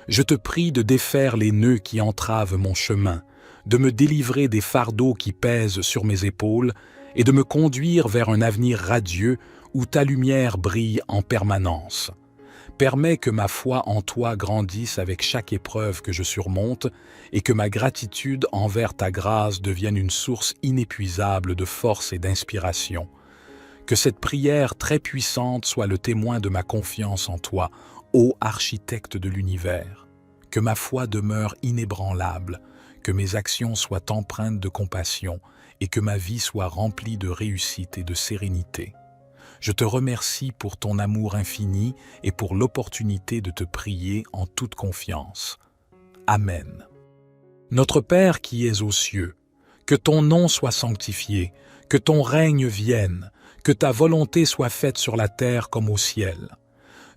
Je te prie de défaire les nœuds qui entravent mon chemin, de me délivrer des fardeaux qui pèsent sur mes épaules et de me conduire vers un avenir radieux où ta lumière brille en permanence. Permets que ma foi en toi grandisse avec chaque épreuve que je surmonte et que ma gratitude envers ta grâce devienne une source inépuisable de force et d'inspiration. Que cette prière très puissante soit le témoin de ma confiance en toi, ô architecte de l'univers. Que ma foi demeure inébranlable, que mes actions soient empreintes de compassion et que ma vie soit remplie de réussite et de sérénité. Je te remercie pour ton amour infini et pour l'opportunité de te prier en toute confiance. Amen. Notre Père qui es aux cieux, que ton nom soit sanctifié, que ton règne vienne, que ta volonté soit faite sur la terre comme au ciel.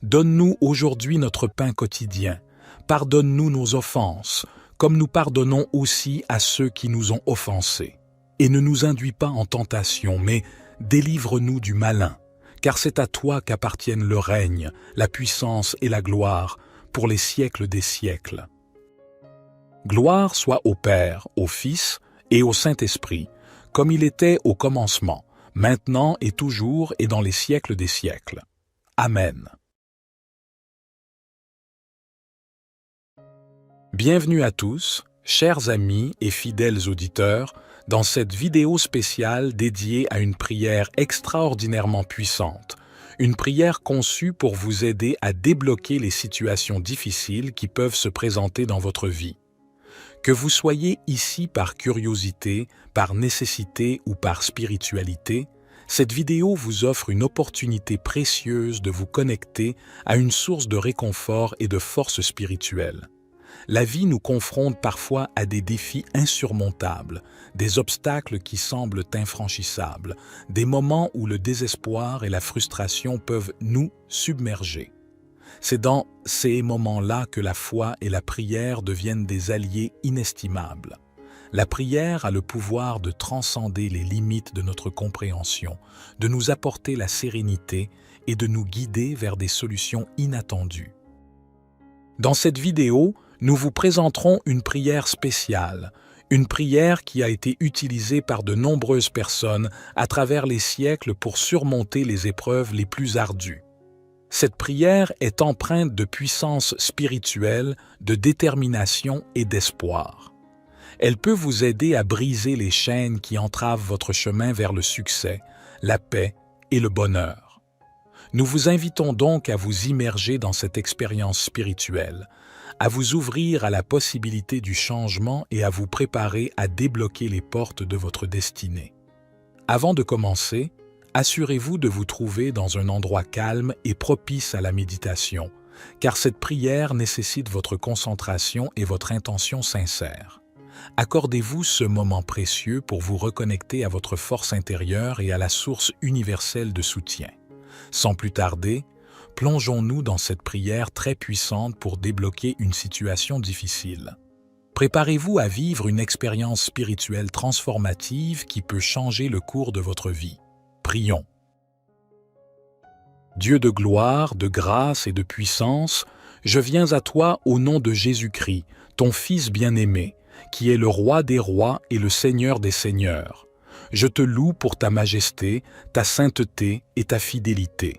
Donne-nous aujourd'hui notre pain quotidien. Pardonne-nous nos offenses, comme nous pardonnons aussi à ceux qui nous ont offensés. Et ne nous induis pas en tentation, mais délivre-nous du malin. Car c'est à toi qu'appartiennent le règne, la puissance et la gloire, pour les siècles des siècles. Gloire soit au Père, au Fils et au Saint-Esprit, comme il était au commencement, maintenant et toujours et dans les siècles des siècles. Amen. Bienvenue à tous, chers amis et fidèles auditeurs, dans cette vidéo spéciale dédiée à une prière extraordinairement puissante, une prière conçue pour vous aider à débloquer les situations difficiles qui peuvent se présenter dans votre vie. Que vous soyez ici par curiosité, par nécessité ou par spiritualité, cette vidéo vous offre une opportunité précieuse de vous connecter à une source de réconfort et de force spirituelle. La vie nous confronte parfois à des défis insurmontables, des obstacles qui semblent infranchissables, des moments où le désespoir et la frustration peuvent nous submerger. C'est dans ces moments-là que la foi et la prière deviennent des alliés inestimables. La prière a le pouvoir de transcender les limites de notre compréhension, de nous apporter la sérénité et de nous guider vers des solutions inattendues. Dans cette vidéo, nous vous présenterons une prière spéciale, une prière qui a été utilisée par de nombreuses personnes à travers les siècles pour surmonter les épreuves les plus ardues. Cette prière est empreinte de puissance spirituelle, de détermination et d'espoir. Elle peut vous aider à briser les chaînes qui entravent votre chemin vers le succès, la paix et le bonheur. Nous vous invitons donc à vous immerger dans cette expérience spirituelle, à vous ouvrir à la possibilité du changement et à vous préparer à débloquer les portes de votre destinée. Avant de commencer, assurez-vous de vous trouver dans un endroit calme et propice à la méditation, car cette prière nécessite votre concentration et votre intention sincère. Accordez-vous ce moment précieux pour vous reconnecter à votre force intérieure et à la source universelle de soutien. Sans plus tarder, plongeons-nous dans cette prière très puissante pour débloquer une situation difficile. Préparez-vous à vivre une expérience spirituelle transformative qui peut changer le cours de votre vie. Prions. Dieu de gloire, de grâce et de puissance, je viens à toi au nom de Jésus-Christ, ton Fils bien-aimé, qui est le Roi des rois et le Seigneur des seigneurs. Je te loue pour ta majesté, ta sainteté et ta fidélité.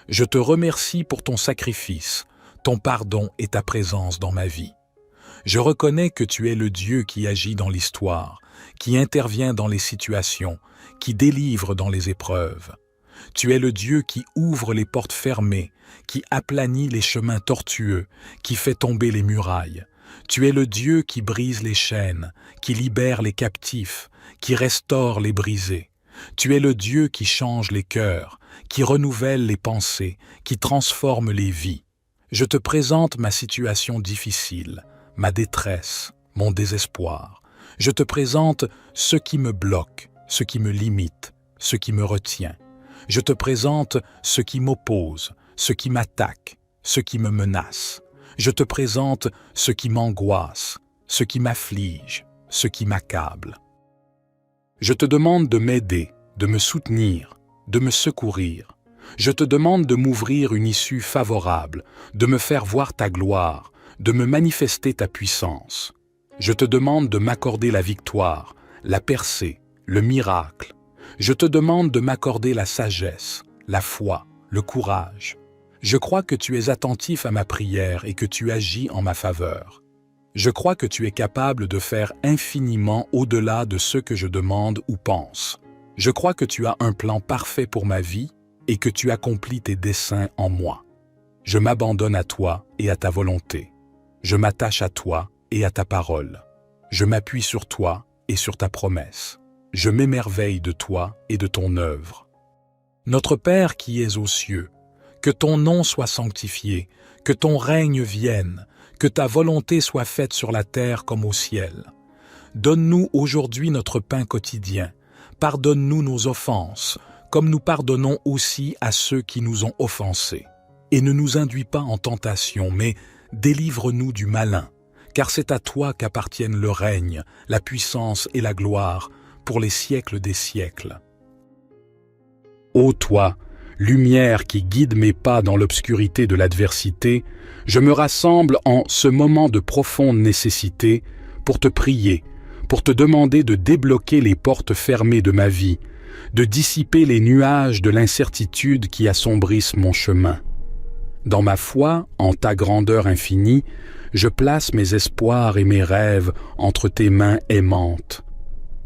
Je te remercie pour ton sacrifice, ton pardon et ta présence dans ma vie. Je reconnais que tu es le Dieu qui agit dans l'histoire, qui intervient dans les situations, qui délivre dans les épreuves. Tu es le Dieu qui ouvre les portes fermées, qui aplanit les chemins tortueux, qui fait tomber les murailles. Tu es le Dieu qui brise les chaînes, qui libère les captifs, qui restaure les brisés. Tu es le Dieu qui change les cœurs, qui renouvelle les pensées, qui transforme les vies. Je te présente ma situation difficile, ma détresse, mon désespoir. Je te présente ce qui me bloque, ce qui me limite, ce qui me retient. Je te présente ce qui m'oppose, ce qui m'attaque, ce qui me menace. Je te présente ce qui m'angoisse, ce qui m'afflige, ce qui m'accable. Je te demande de m'aider, de me soutenir, de me secourir. Je te demande de m'ouvrir une issue favorable, de me faire voir ta gloire, de me manifester ta puissance. Je te demande de m'accorder la victoire, la percée, le miracle. Je te demande de m'accorder la sagesse, la foi, le courage. Je crois que tu es attentif à ma prière et que tu agis en ma faveur. Je crois que tu es capable de faire infiniment au-delà de ce que je demande ou pense. Je crois que tu as un plan parfait pour ma vie et que tu accomplis tes desseins en moi. Je m'abandonne à toi et à ta volonté. Je m'attache à toi et à ta parole. Je m'appuie sur toi et sur ta promesse. Je m'émerveille de toi et de ton œuvre. Notre Père qui es aux cieux, que ton nom soit sanctifié, que ton règne vienne, que ta volonté soit faite sur la terre comme au ciel. Donne-nous aujourd'hui notre pain quotidien. Pardonne-nous nos offenses, comme nous pardonnons aussi à ceux qui nous ont offensés. Et ne nous induis pas en tentation, mais délivre-nous du malin, car c'est à toi qu'appartiennent le règne, la puissance et la gloire, pour les siècles des siècles. Ô toi, lumière qui guide mes pas dans l'obscurité de l'adversité, je me rassemble en ce moment de profonde nécessité pour te prier, pour te demander de débloquer les portes fermées de ma vie, de dissiper les nuages de l'incertitude qui assombrissent mon chemin. Dans ma foi, en ta grandeur infinie, je place mes espoirs et mes rêves entre tes mains aimantes.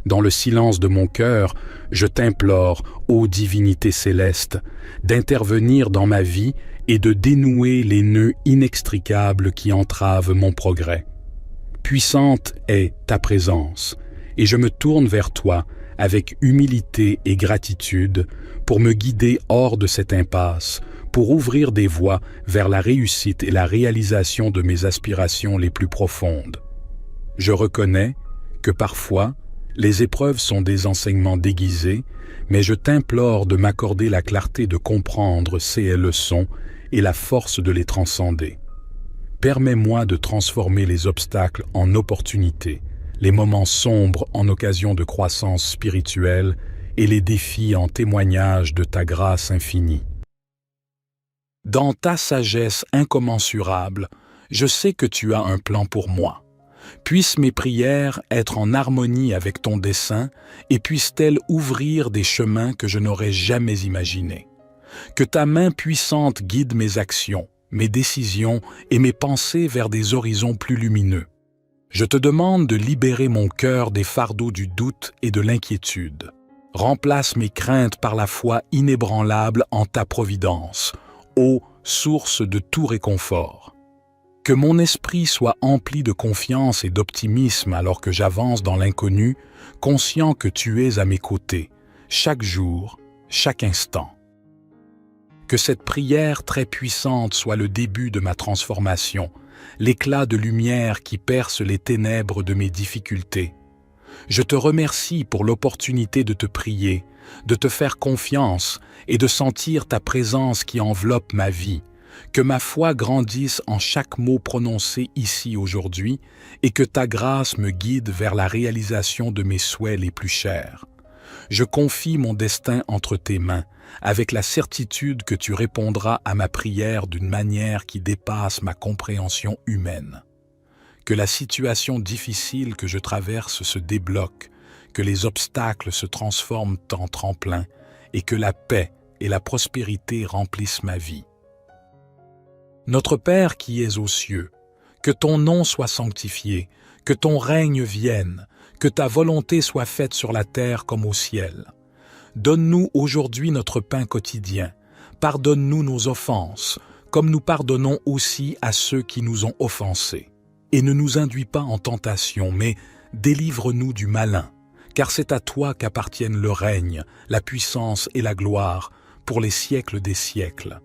Dans le silence de mon cœur, je t'implore, ô divinité céleste, d'intervenir dans ma vie et de dénouer les nœuds inextricables qui entravent mon progrès. Puissante est ta présence, et je me tourne vers toi avec humilité et gratitude pour me guider hors de cette impasse, pour ouvrir des voies vers la réussite et la réalisation de mes aspirations les plus profondes. Je reconnais que parfois, les épreuves sont des enseignements déguisés, mais je t'implore de m'accorder la clarté de comprendre ces leçons et la force de les transcender. Permets-moi de transformer les obstacles en opportunités, les moments sombres en occasion de croissance spirituelle et les défis en témoignage de ta grâce infinie. Dans ta sagesse incommensurable, je sais que tu as un plan pour moi. Puissent mes prières être en harmonie avec ton dessein et puissent-elles ouvrir des chemins que je n'aurais jamais imaginés. Que ta main puissante guide mes actions, mes décisions et mes pensées vers des horizons plus lumineux. Je te demande de libérer mon cœur des fardeaux du doute et de l'inquiétude. Remplace mes craintes par la foi inébranlable en ta providence, ô source de tout réconfort. Que mon esprit soit empli de confiance et d'optimisme alors que j'avance dans l'inconnu, conscient que tu es à mes côtés, chaque jour, chaque instant. Que cette prière très puissante soit le début de ma transformation, l'éclat de lumière qui perce les ténèbres de mes difficultés. Je te remercie pour l'opportunité de te prier, de te faire confiance et de sentir ta présence qui enveloppe ma vie. Que ma foi grandisse en chaque mot prononcé ici aujourd'hui et que ta grâce me guide vers la réalisation de mes souhaits les plus chers. Je confie mon destin entre tes mains, avec la certitude que tu répondras à ma prière d'une manière qui dépasse ma compréhension humaine. Que la situation difficile que je traverse se débloque, que les obstacles se transforment en tremplin et que la paix et la prospérité remplissent ma vie. Notre Père qui es aux cieux, que ton nom soit sanctifié, que ton règne vienne, que ta volonté soit faite sur la terre comme au ciel. Donne-nous aujourd'hui notre pain quotidien. Pardonne-nous nos offenses, comme nous pardonnons aussi à ceux qui nous ont offensés. Et ne nous induis pas en tentation, mais délivre-nous du malin, car c'est à toi qu'appartiennent le règne, la puissance et la gloire, pour les siècles des siècles.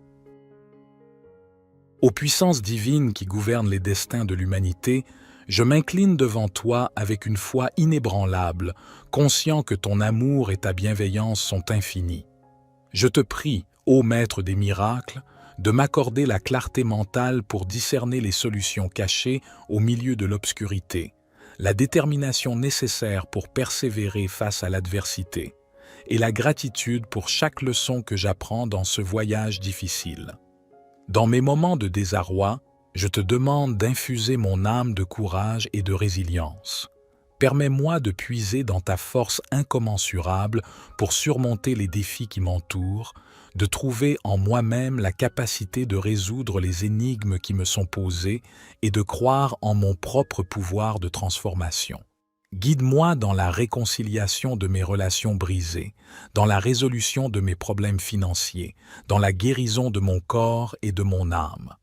Aux puissances divines qui gouvernent les destins de l'humanité, je m'incline devant toi avec une foi inébranlable, conscient que ton amour et ta bienveillance sont infinis. Je te prie, ô Maître des miracles, de m'accorder la clarté mentale pour discerner les solutions cachées au milieu de l'obscurité, la détermination nécessaire pour persévérer face à l'adversité, et la gratitude pour chaque leçon que j'apprends dans ce voyage difficile. Dans mes moments de désarroi, je te demande d'infuser mon âme de courage et de résilience. Permets-moi de puiser dans ta force incommensurable pour surmonter les défis qui m'entourent, de trouver en moi-même la capacité de résoudre les énigmes qui me sont posées et de croire en mon propre pouvoir de transformation. Guide-moi dans la réconciliation de mes relations brisées, dans la résolution de mes problèmes financiers, dans la guérison de mon corps et de mon âme.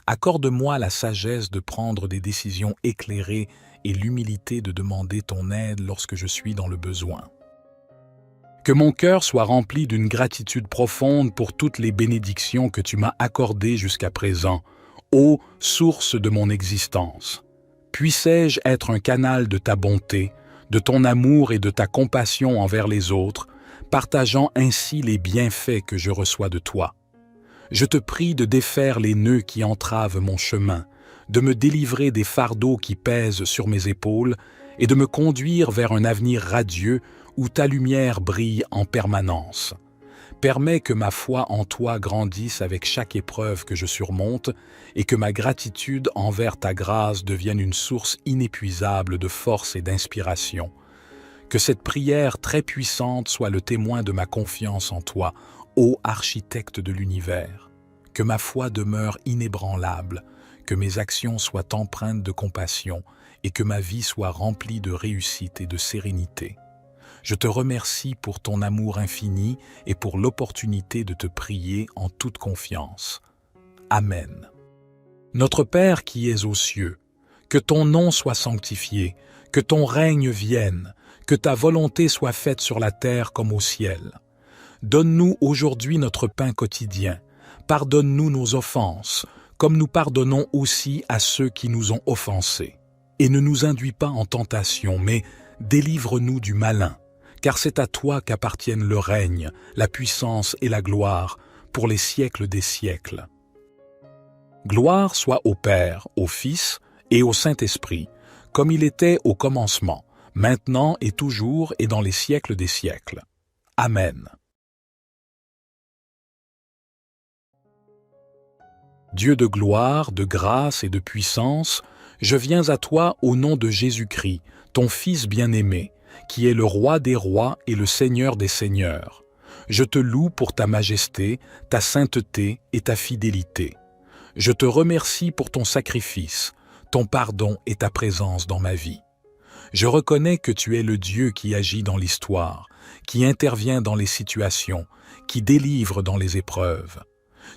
Accorde-moi la sagesse de prendre des décisions éclairées et l'humilité de demander ton aide lorsque je suis dans le besoin. Que mon cœur soit rempli d'une gratitude profonde pour toutes les bénédictions que tu m'as accordées jusqu'à présent, ô source de mon existence. Puissais-je être un canal de ta bonté, de ton amour et de ta compassion envers les autres, partageant ainsi les bienfaits que je reçois de toi. Je te prie de défaire les nœuds qui entravent mon chemin, de me délivrer des fardeaux qui pèsent sur mes épaules et de me conduire vers un avenir radieux où ta lumière brille en permanence. Permets que ma foi en toi grandisse avec chaque épreuve que je surmonte et que ma gratitude envers ta grâce devienne une source inépuisable de force et d'inspiration. Que cette prière très puissante soit le témoin de ma confiance en toi, ô architecte de l'univers. Que ma foi demeure inébranlable, que mes actions soient empreintes de compassion et que ma vie soit remplie de réussite et de sérénité. Je te remercie pour ton amour infini et pour l'opportunité de te prier en toute confiance. Amen. Notre Père qui es aux cieux, que ton nom soit sanctifié, que ton règne vienne, que ta volonté soit faite sur la terre comme au ciel. Donne-nous aujourd'hui notre pain quotidien. Pardonne-nous nos offenses, comme nous pardonnons aussi à ceux qui nous ont offensés. Et ne nous induis pas en tentation, mais délivre-nous du malin, car c'est à toi qu'appartiennent le règne, la puissance et la gloire, pour les siècles des siècles. Gloire soit au Père, au Fils et au Saint-Esprit, comme il était au commencement, maintenant et toujours et dans les siècles des siècles. Amen. Dieu de gloire, de grâce et de puissance, je viens à toi au nom de Jésus-Christ, ton Fils bien-aimé, qui est le Roi des rois et le Seigneur des seigneurs. Je te loue pour ta majesté, ta sainteté et ta fidélité. Je te remercie pour ton sacrifice, ton pardon et ta présence dans ma vie. Je reconnais que tu es le Dieu qui agit dans l'histoire, qui intervient dans les situations, qui délivre dans les épreuves.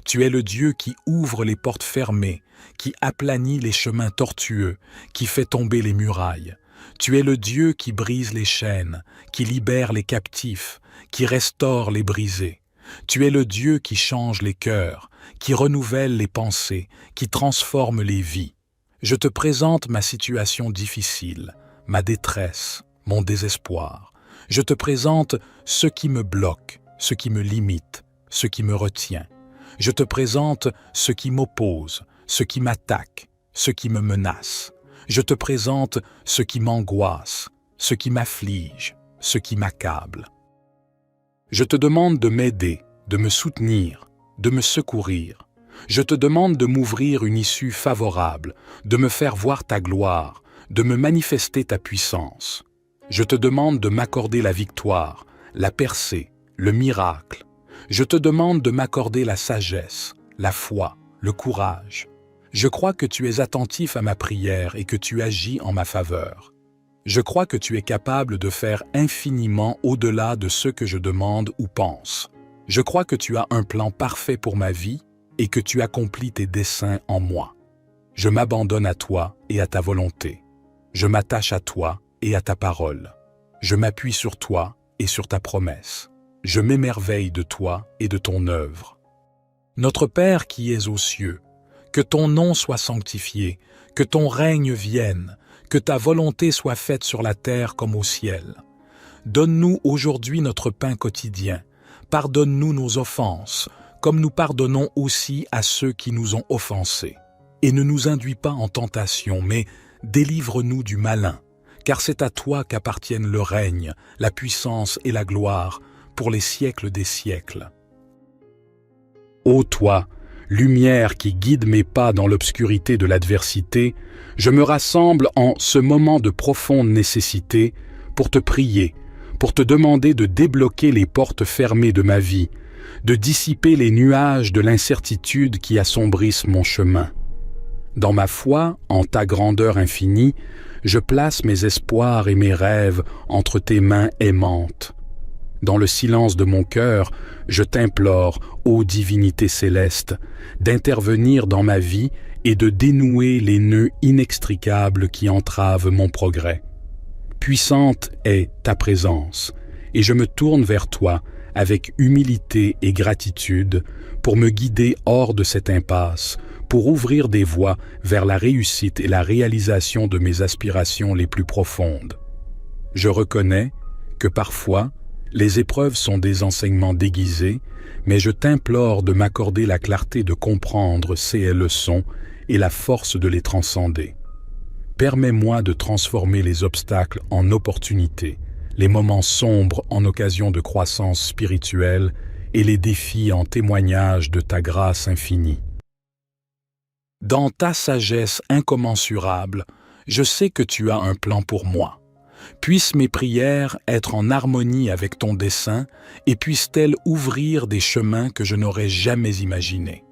Tu es le Dieu qui ouvre les portes fermées, qui aplanit les chemins tortueux, qui fait tomber les murailles. Tu es le Dieu qui brise les chaînes, qui libère les captifs, qui restaure les brisés. Tu es le Dieu qui change les cœurs, qui renouvelle les pensées, qui transforme les vies. Je te présente ma situation difficile, ma détresse, mon désespoir. Je te présente ce qui me bloque, ce qui me limite, ce qui me retient. Je te présente ce qui m'oppose, ce qui m'attaque, ce qui me menace. Je te présente ce qui m'angoisse, ce qui m'afflige, ce qui m'accable. Je te demande de m'aider, de me soutenir, de me secourir. Je te demande de m'ouvrir une issue favorable, de me faire voir ta gloire, de me manifester ta puissance. Je te demande de m'accorder la victoire, la percée, le miracle. Je te demande de m'accorder la sagesse, la foi, le courage. Je crois que tu es attentif à ma prière et que tu agis en ma faveur. Je crois que tu es capable de faire infiniment au-delà de ce que je demande ou pense. Je crois que tu as un plan parfait pour ma vie et que tu accomplis tes desseins en moi. Je m'abandonne à toi et à ta volonté. Je m'attache à toi et à ta parole. Je m'appuie sur toi et sur ta promesse. Je m'émerveille de toi et de ton œuvre. Notre Père qui es aux cieux, que ton nom soit sanctifié, que ton règne vienne, que ta volonté soit faite sur la terre comme au ciel. Donne-nous aujourd'hui notre pain quotidien. Pardonne-nous nos offenses, comme nous pardonnons aussi à ceux qui nous ont offensés. Et ne nous induis pas en tentation, mais délivre-nous du malin, car c'est à toi qu'appartiennent le règne, la puissance et la gloire, pour les siècles des siècles. Ô toi, lumière qui guide mes pas dans l'obscurité de l'adversité, je me rassemble en ce moment de profonde nécessité pour te prier, pour te demander de débloquer les portes fermées de ma vie, de dissiper les nuages de l'incertitude qui assombrissent mon chemin. Dans ma foi, en ta grandeur infinie, je place mes espoirs et mes rêves entre tes mains aimantes. Dans le silence de mon cœur, je t'implore, ô divinité céleste, d'intervenir dans ma vie et de dénouer les nœuds inextricables qui entravent mon progrès. Puissante est ta présence, et je me tourne vers toi avec humilité et gratitude pour me guider hors de cette impasse, pour ouvrir des voies vers la réussite et la réalisation de mes aspirations les plus profondes. Je reconnais que parfois, les épreuves sont des enseignements déguisés, mais je t'implore de m'accorder la clarté de comprendre ces leçons et la force de les transcender. Permets-moi de transformer les obstacles en opportunités, les moments sombres en occasion de croissance spirituelle et les défis en témoignage de ta grâce infinie. Dans ta sagesse incommensurable, je sais que tu as un plan pour moi. Puissent mes prières être en harmonie avec ton dessein et puissent-elles ouvrir des chemins que je n'aurais jamais imaginés.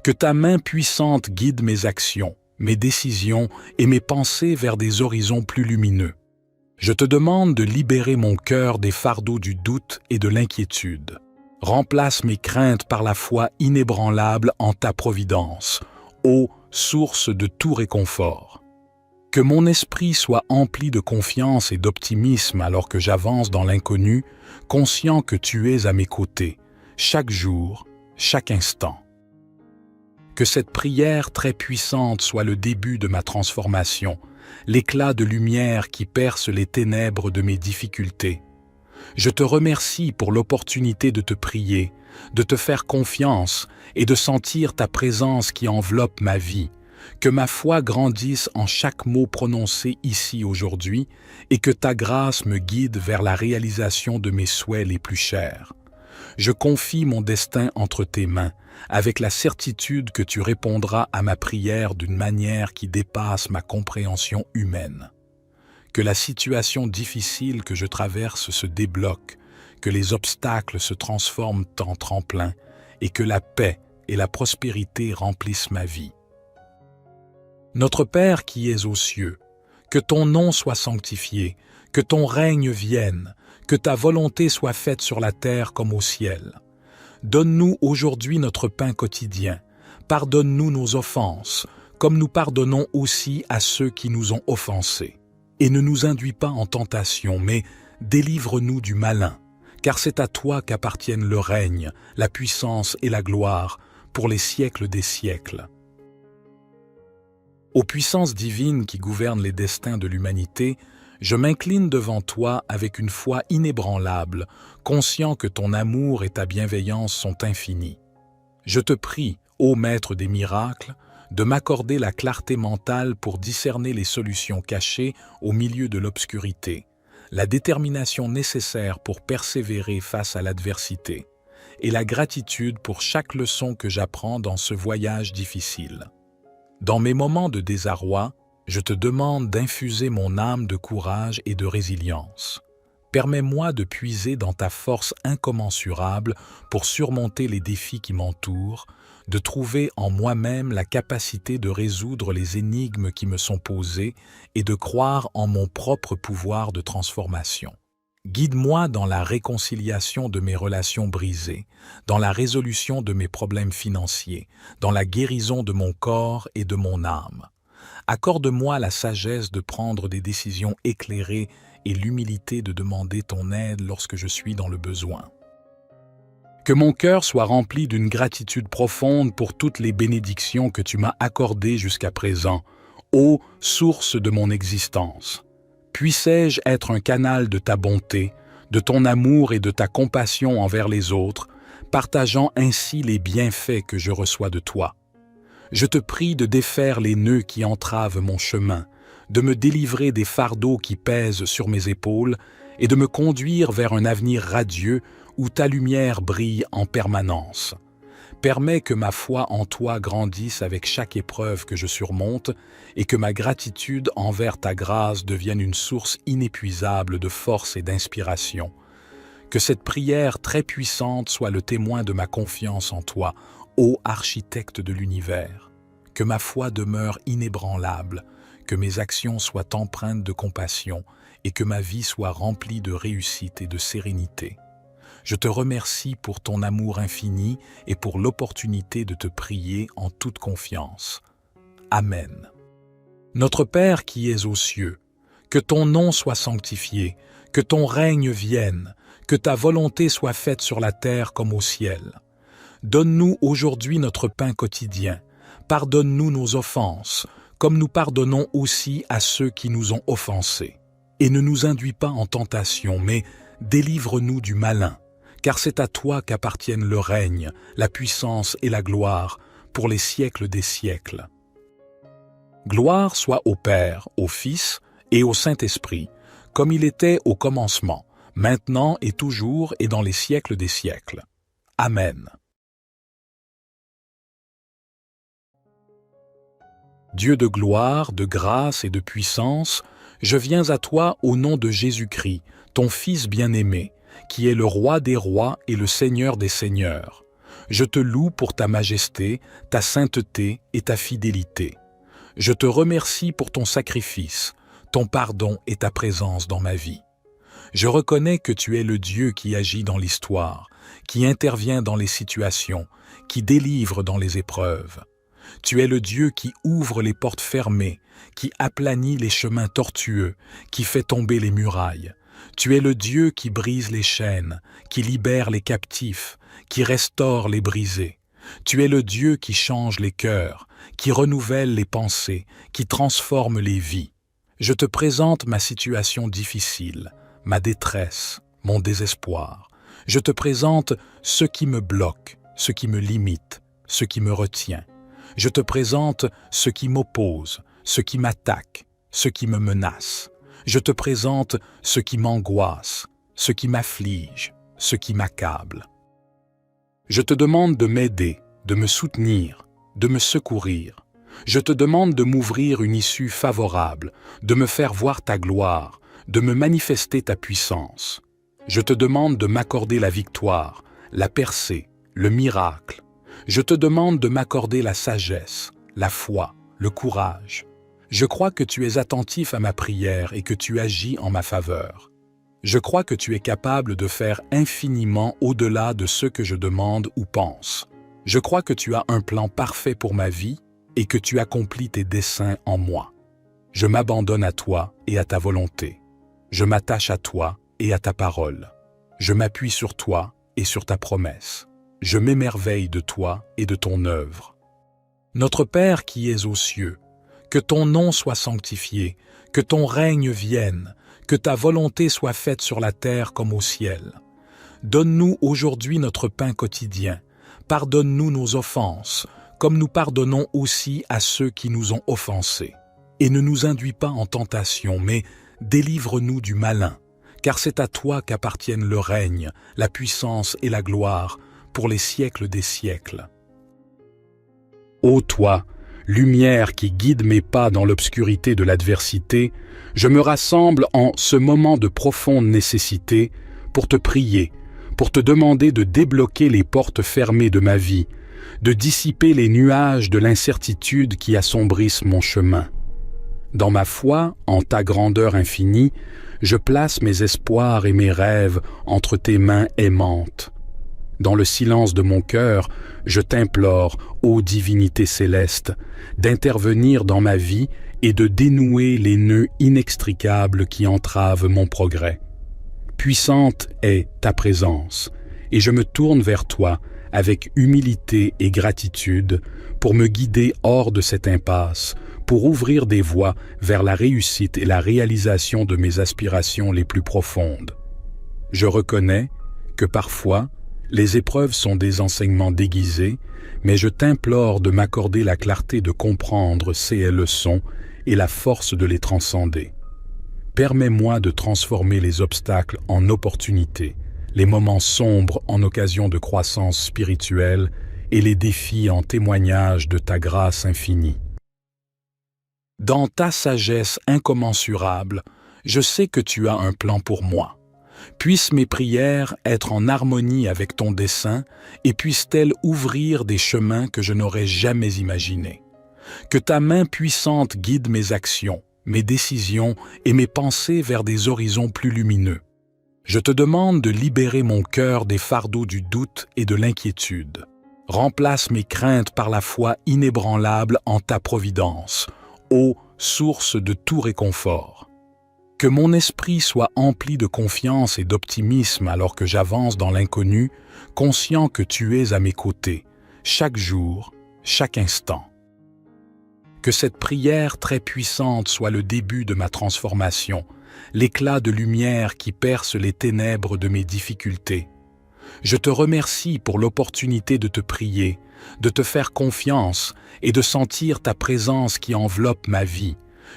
Que ta main puissante guide mes actions, mes décisions et mes pensées vers des horizons plus lumineux. Je te demande de libérer mon cœur des fardeaux du doute et de l'inquiétude. Remplace mes craintes par la foi inébranlable en ta providence, ô source de tout réconfort. Que mon esprit soit empli de confiance et d'optimisme alors que j'avance dans l'inconnu, conscient que tu es à mes côtés, chaque jour, chaque instant. Que cette prière très puissante soit le début de ma transformation, l'éclat de lumière qui perce les ténèbres de mes difficultés. Je te remercie pour l'opportunité de te prier, de te faire confiance et de sentir ta présence qui enveloppe ma vie. Que ma foi grandisse en chaque mot prononcé ici aujourd'hui et que ta grâce me guide vers la réalisation de mes souhaits les plus chers. Je confie mon destin entre tes mains, avec la certitude que tu répondras à ma prière d'une manière qui dépasse ma compréhension humaine. Que la situation difficile que je traverse se débloque, que les obstacles se transforment en tremplin et que la paix et la prospérité remplissent ma vie. Notre Père qui es aux cieux, que ton nom soit sanctifié, que ton règne vienne, que ta volonté soit faite sur la terre comme au ciel. Donne-nous aujourd'hui notre pain quotidien. Pardonne-nous nos offenses, comme nous pardonnons aussi à ceux qui nous ont offensés. Et ne nous induis pas en tentation, mais délivre-nous du malin, car c'est à toi qu'appartiennent le règne, la puissance et la gloire, pour les siècles des siècles. Aux puissances divines qui gouvernent les destins de l'humanité, je m'incline devant toi avec une foi inébranlable, conscient que ton amour et ta bienveillance sont infinis. Je te prie, ô Maître des miracles, de m'accorder la clarté mentale pour discerner les solutions cachées au milieu de l'obscurité, la détermination nécessaire pour persévérer face à l'adversité, et la gratitude pour chaque leçon que j'apprends dans ce voyage difficile. Dans mes moments de désarroi, je te demande d'infuser mon âme de courage et de résilience. Permets-moi de puiser dans ta force incommensurable pour surmonter les défis qui m'entourent, de trouver en moi-même la capacité de résoudre les énigmes qui me sont posées et de croire en mon propre pouvoir de transformation. Guide-moi dans la réconciliation de mes relations brisées, dans la résolution de mes problèmes financiers, dans la guérison de mon corps et de mon âme. Accorde-moi la sagesse de prendre des décisions éclairées et l'humilité de demander ton aide lorsque je suis dans le besoin. Que mon cœur soit rempli d'une gratitude profonde pour toutes les bénédictions que tu m'as accordées jusqu'à présent, ô source de mon existence. Puissais-je être un canal de ta bonté, de ton amour et de ta compassion envers les autres, partageant ainsi les bienfaits que je reçois de toi. Je te prie de défaire les nœuds qui entravent mon chemin, de me délivrer des fardeaux qui pèsent sur mes épaules et de me conduire vers un avenir radieux où ta lumière brille en permanence. Permets que ma foi en toi grandisse avec chaque épreuve que je surmonte et que ma gratitude envers ta grâce devienne une source inépuisable de force et d'inspiration. Que cette prière très puissante soit le témoin de ma confiance en toi, ô architecte de l'univers. Que ma foi demeure inébranlable, que mes actions soient empreintes de compassion et que ma vie soit remplie de réussite et de sérénité. Je te remercie pour ton amour infini et pour l'opportunité de te prier en toute confiance. Amen. Notre Père qui es aux cieux, que ton nom soit sanctifié, que ton règne vienne, que ta volonté soit faite sur la terre comme au ciel. Donne-nous aujourd'hui notre pain quotidien. Pardonne-nous nos offenses, comme nous pardonnons aussi à ceux qui nous ont offensés. Et ne nous induis pas en tentation, mais délivre-nous du malin. Car c'est à toi qu'appartiennent le règne, la puissance et la gloire, pour les siècles des siècles. Gloire soit au Père, au Fils et au Saint-Esprit, comme il était au commencement, maintenant et toujours et dans les siècles des siècles. Amen. Dieu de gloire, de grâce et de puissance, je viens à toi au nom de Jésus-Christ, ton Fils bien-aimé, qui est le Roi des rois et le Seigneur des seigneurs. Je te loue pour ta majesté, ta sainteté et ta fidélité. Je te remercie pour ton sacrifice, ton pardon et ta présence dans ma vie. Je reconnais que tu es le Dieu qui agit dans l'histoire, qui intervient dans les situations, qui délivre dans les épreuves. Tu es le Dieu qui ouvre les portes fermées, qui aplanit les chemins tortueux, qui fait tomber les murailles. Tu es le Dieu qui brise les chaînes, qui libère les captifs, qui restaure les brisés. Tu es le Dieu qui change les cœurs, qui renouvelle les pensées, qui transforme les vies. Je te présente ma situation difficile, ma détresse, mon désespoir. Je te présente ce qui me bloque, ce qui me limite, ce qui me retient. Je te présente ce qui m'oppose, ce qui m'attaque, ce qui me menace. Je te présente ce qui m'angoisse, ce qui m'afflige, ce qui m'accable. Je te demande de m'aider, de me soutenir, de me secourir. Je te demande de m'ouvrir une issue favorable, de me faire voir ta gloire, de me manifester ta puissance. Je te demande de m'accorder la victoire, la percée, le miracle. Je te demande de m'accorder la sagesse, la foi, le courage. Je crois que tu es attentif à ma prière et que tu agis en ma faveur. Je crois que tu es capable de faire infiniment au-delà de ce que je demande ou pense. Je crois que tu as un plan parfait pour ma vie et que tu accomplis tes desseins en moi. Je m'abandonne à toi et à ta volonté. Je m'attache à toi et à ta parole. Je m'appuie sur toi et sur ta promesse. Je m'émerveille de toi et de ton œuvre. Notre Père qui es aux cieux, que ton nom soit sanctifié, que ton règne vienne, que ta volonté soit faite sur la terre comme au ciel. Donne-nous aujourd'hui notre pain quotidien. Pardonne-nous nos offenses, comme nous pardonnons aussi à ceux qui nous ont offensés. Et ne nous induis pas en tentation, mais délivre-nous du malin, car c'est à toi qu'appartiennent le règne, la puissance et la gloire, pour les siècles des siècles. Ô toi, lumière qui guide mes pas dans l'obscurité de l'adversité, je me rassemble en ce moment de profonde nécessité pour te prier, pour te demander de débloquer les portes fermées de ma vie, de dissiper les nuages de l'incertitude qui assombrissent mon chemin. Dans ma foi, en ta grandeur infinie, je place mes espoirs et mes rêves entre tes mains aimantes. Dans le silence de mon cœur, je t'implore, ô divinité céleste, d'intervenir dans ma vie et de dénouer les nœuds inextricables qui entravent mon progrès. Puissante est ta présence, et je me tourne vers toi avec humilité et gratitude pour me guider hors de cette impasse, pour ouvrir des voies vers la réussite et la réalisation de mes aspirations les plus profondes. Je reconnais que parfois, les épreuves sont des enseignements déguisés, mais je t'implore de m'accorder la clarté de comprendre ces leçons et la force de les transcender. Permets-moi de transformer les obstacles en opportunités, les moments sombres en occasion de croissance spirituelle et les défis en témoignage de ta grâce infinie. Dans ta sagesse incommensurable, je sais que tu as un plan pour moi. Puissent mes prières être en harmonie avec ton dessein et puissent-elles ouvrir des chemins que je n'aurais jamais imaginés. Que ta main puissante guide mes actions, mes décisions et mes pensées vers des horizons plus lumineux. Je te demande de libérer mon cœur des fardeaux du doute et de l'inquiétude. Remplace mes craintes par la foi inébranlable en ta providence, ô source de tout réconfort. Que mon esprit soit empli de confiance et d'optimisme alors que j'avance dans l'inconnu, conscient que tu es à mes côtés, chaque jour, chaque instant. Que cette prière très puissante soit le début de ma transformation, l'éclat de lumière qui perce les ténèbres de mes difficultés. Je te remercie pour l'opportunité de te prier, de te faire confiance et de sentir ta présence qui enveloppe ma vie.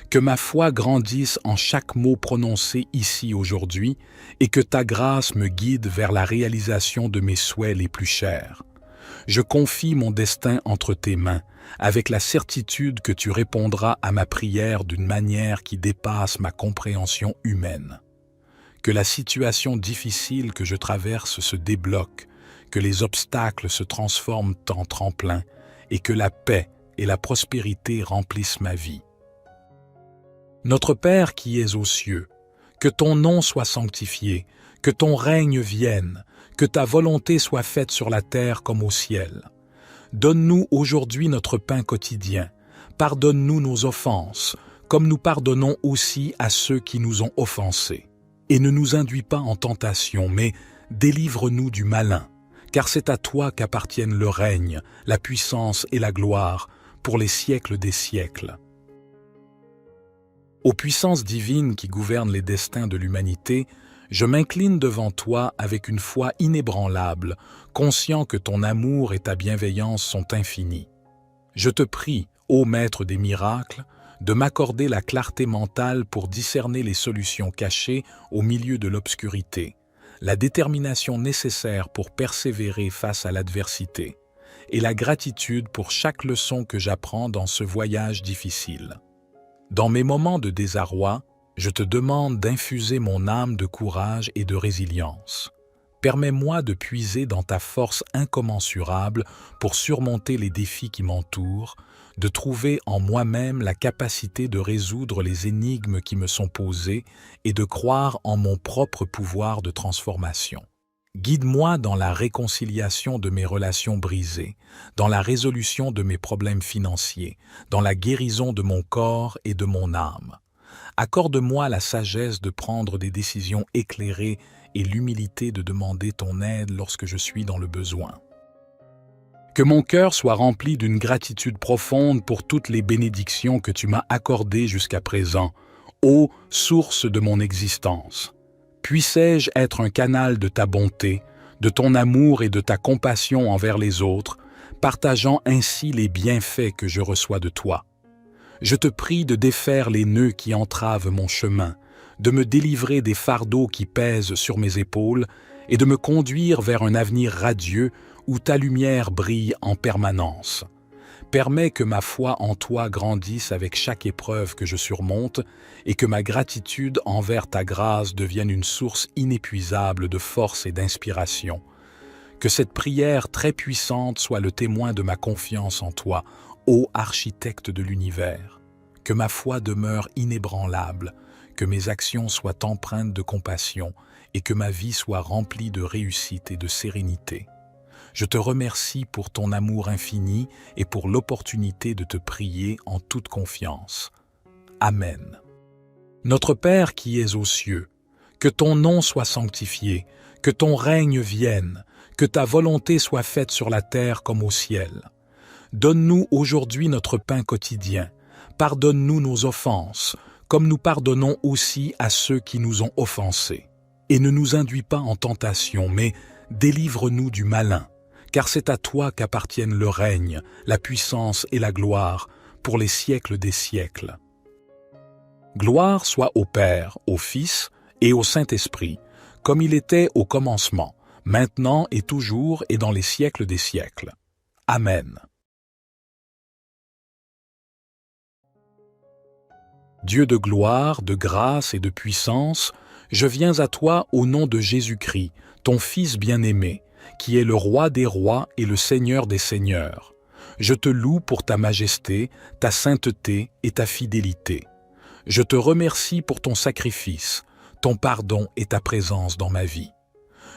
Que ma foi grandisse en chaque mot prononcé ici aujourd'hui et que ta grâce me guide vers la réalisation de mes souhaits les plus chers. Je confie mon destin entre tes mains, avec la certitude que tu répondras à ma prière d'une manière qui dépasse ma compréhension humaine. Que la situation difficile que je traverse se débloque, que les obstacles se transforment en tremplin et que la paix et la prospérité remplissent ma vie. Notre Père qui es aux cieux, que ton nom soit sanctifié, que ton règne vienne, que ta volonté soit faite sur la terre comme au ciel. Donne-nous aujourd'hui notre pain quotidien. Pardonne-nous nos offenses, comme nous pardonnons aussi à ceux qui nous ont offensés. Et ne nous induis pas en tentation, mais délivre-nous du malin, car c'est à toi qu'appartiennent le règne, la puissance et la gloire, pour les siècles des siècles. Aux puissances divines qui gouvernent les destins de l'humanité, je m'incline devant toi avec une foi inébranlable, conscient que ton amour et ta bienveillance sont infinis. Je te prie, ô Maître des miracles, de m'accorder la clarté mentale pour discerner les solutions cachées au milieu de l'obscurité, la détermination nécessaire pour persévérer face à l'adversité, et la gratitude pour chaque leçon que j'apprends dans ce voyage difficile. Dans mes moments de désarroi, je te demande d'infuser mon âme de courage et de résilience. Permets-moi de puiser dans ta force incommensurable pour surmonter les défis qui m'entourent, de trouver en moi-même la capacité de résoudre les énigmes qui me sont posées et de croire en mon propre pouvoir de transformation. Guide-moi dans la réconciliation de mes relations brisées, dans la résolution de mes problèmes financiers, dans la guérison de mon corps et de mon âme. Accorde-moi la sagesse de prendre des décisions éclairées et l'humilité de demander ton aide lorsque je suis dans le besoin. Que mon cœur soit rempli d'une gratitude profonde pour toutes les bénédictions que tu m'as accordées jusqu'à présent, ô source de mon existence. Puissais-je être un canal de ta bonté, de ton amour et de ta compassion envers les autres, partageant ainsi les bienfaits que je reçois de toi. Je te prie de défaire les nœuds qui entravent mon chemin, de me délivrer des fardeaux qui pèsent sur mes épaules et de me conduire vers un avenir radieux où ta lumière brille en permanence. Permets que ma foi en toi grandisse avec chaque épreuve que je surmonte et que ma gratitude envers ta grâce devienne une source inépuisable de force et d'inspiration. Que cette prière très puissante soit le témoin de ma confiance en toi, ô architecte de l'univers. Que ma foi demeure inébranlable, que mes actions soient empreintes de compassion et que ma vie soit remplie de réussite et de sérénité. Je te remercie pour ton amour infini et pour l'opportunité de te prier en toute confiance. Amen. Notre Père qui es aux cieux, que ton nom soit sanctifié, que ton règne vienne, que ta volonté soit faite sur la terre comme au ciel. Donne-nous aujourd'hui notre pain quotidien. Pardonne-nous nos offenses, comme nous pardonnons aussi à ceux qui nous ont offensés. Et ne nous induis pas en tentation, mais délivre-nous du malin, car c'est à toi qu'appartiennent le règne, la puissance et la gloire, pour les siècles des siècles. Gloire soit au Père, au Fils et au Saint-Esprit, comme il était au commencement, maintenant et toujours et dans les siècles des siècles. Amen. Dieu de gloire, de grâce et de puissance, je viens à toi au nom de Jésus-Christ, ton Fils bien-aimé, qui est le Roi des rois et le Seigneur des seigneurs. Je te loue pour ta majesté, ta sainteté et ta fidélité. Je te remercie pour ton sacrifice, ton pardon et ta présence dans ma vie.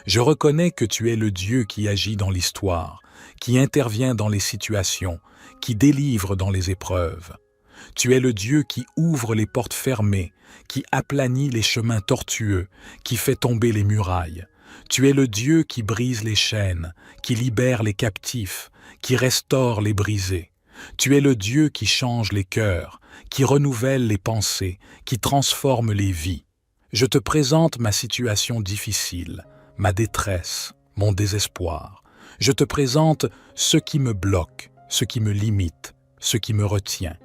Je reconnais que tu es le Dieu qui agit dans l'histoire, qui intervient dans les situations, qui délivre dans les épreuves. Tu es le Dieu qui ouvre les portes fermées, qui aplanit les chemins tortueux, qui fait tomber les murailles. Tu es le Dieu qui brise les chaînes, qui libère les captifs, qui restaure les brisés. Tu es le Dieu qui change les cœurs, qui renouvelle les pensées, qui transforme les vies. Je te présente ma situation difficile, ma détresse, mon désespoir. Je te présente ce qui me bloque, ce qui me limite, ce qui me retient.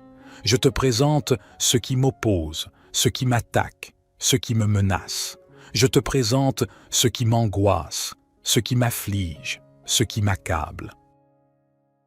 Je te présente ce qui m'oppose, ce qui m'attaque, ce qui me menace. Je te présente ce qui m'angoisse, ce qui m'afflige, ce qui m'accable.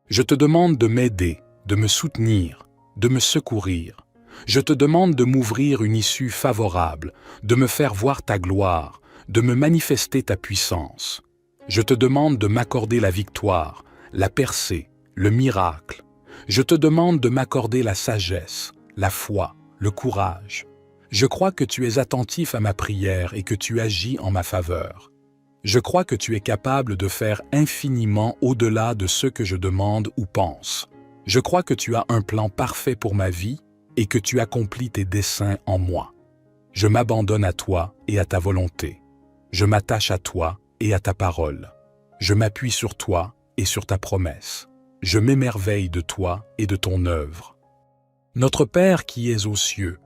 Je te demande de m'aider, de me soutenir, de me secourir. Je te demande de m'ouvrir une issue favorable, de me faire voir ta gloire, de me manifester ta puissance. Je te demande de m'accorder la victoire, la percée, le miracle. Je te demande de m'accorder la sagesse, la foi, le courage. Je crois que tu es attentif à ma prière et que tu agis en ma faveur. Je crois que tu es capable de faire infiniment au-delà de ce que je demande ou pense. Je crois que tu as un plan parfait pour ma vie et que tu accomplis tes desseins en moi. Je m'abandonne à toi et à ta volonté. Je m'attache à toi et à ta parole. Je m'appuie sur toi et sur ta promesse. Je m'émerveille de toi et de ton œuvre. Notre Père qui es aux cieux,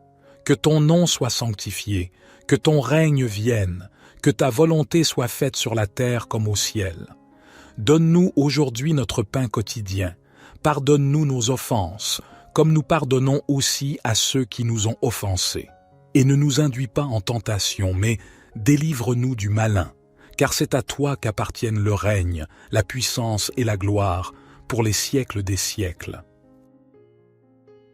que ton nom soit sanctifié, que ton règne vienne, que ta volonté soit faite sur la terre comme au ciel. Donne-nous aujourd'hui notre pain quotidien. Pardonne-nous nos offenses, comme nous pardonnons aussi à ceux qui nous ont offensés. Et ne nous induis pas en tentation, mais délivre-nous du malin, car c'est à toi qu'appartiennent le règne, la puissance et la gloire, pour les siècles des siècles.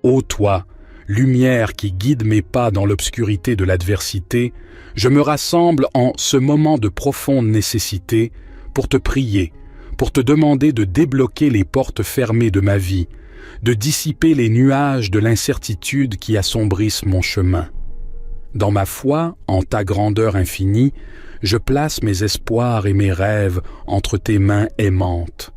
Ô toi, lumière qui guide mes pas dans l'obscurité de l'adversité, je me rassemble en ce moment de profonde nécessité pour te prier, pour te demander de débloquer les portes fermées de ma vie, de dissiper les nuages de l'incertitude qui assombrissent mon chemin. Dans ma foi, en ta grandeur infinie, je place mes espoirs et mes rêves entre tes mains aimantes.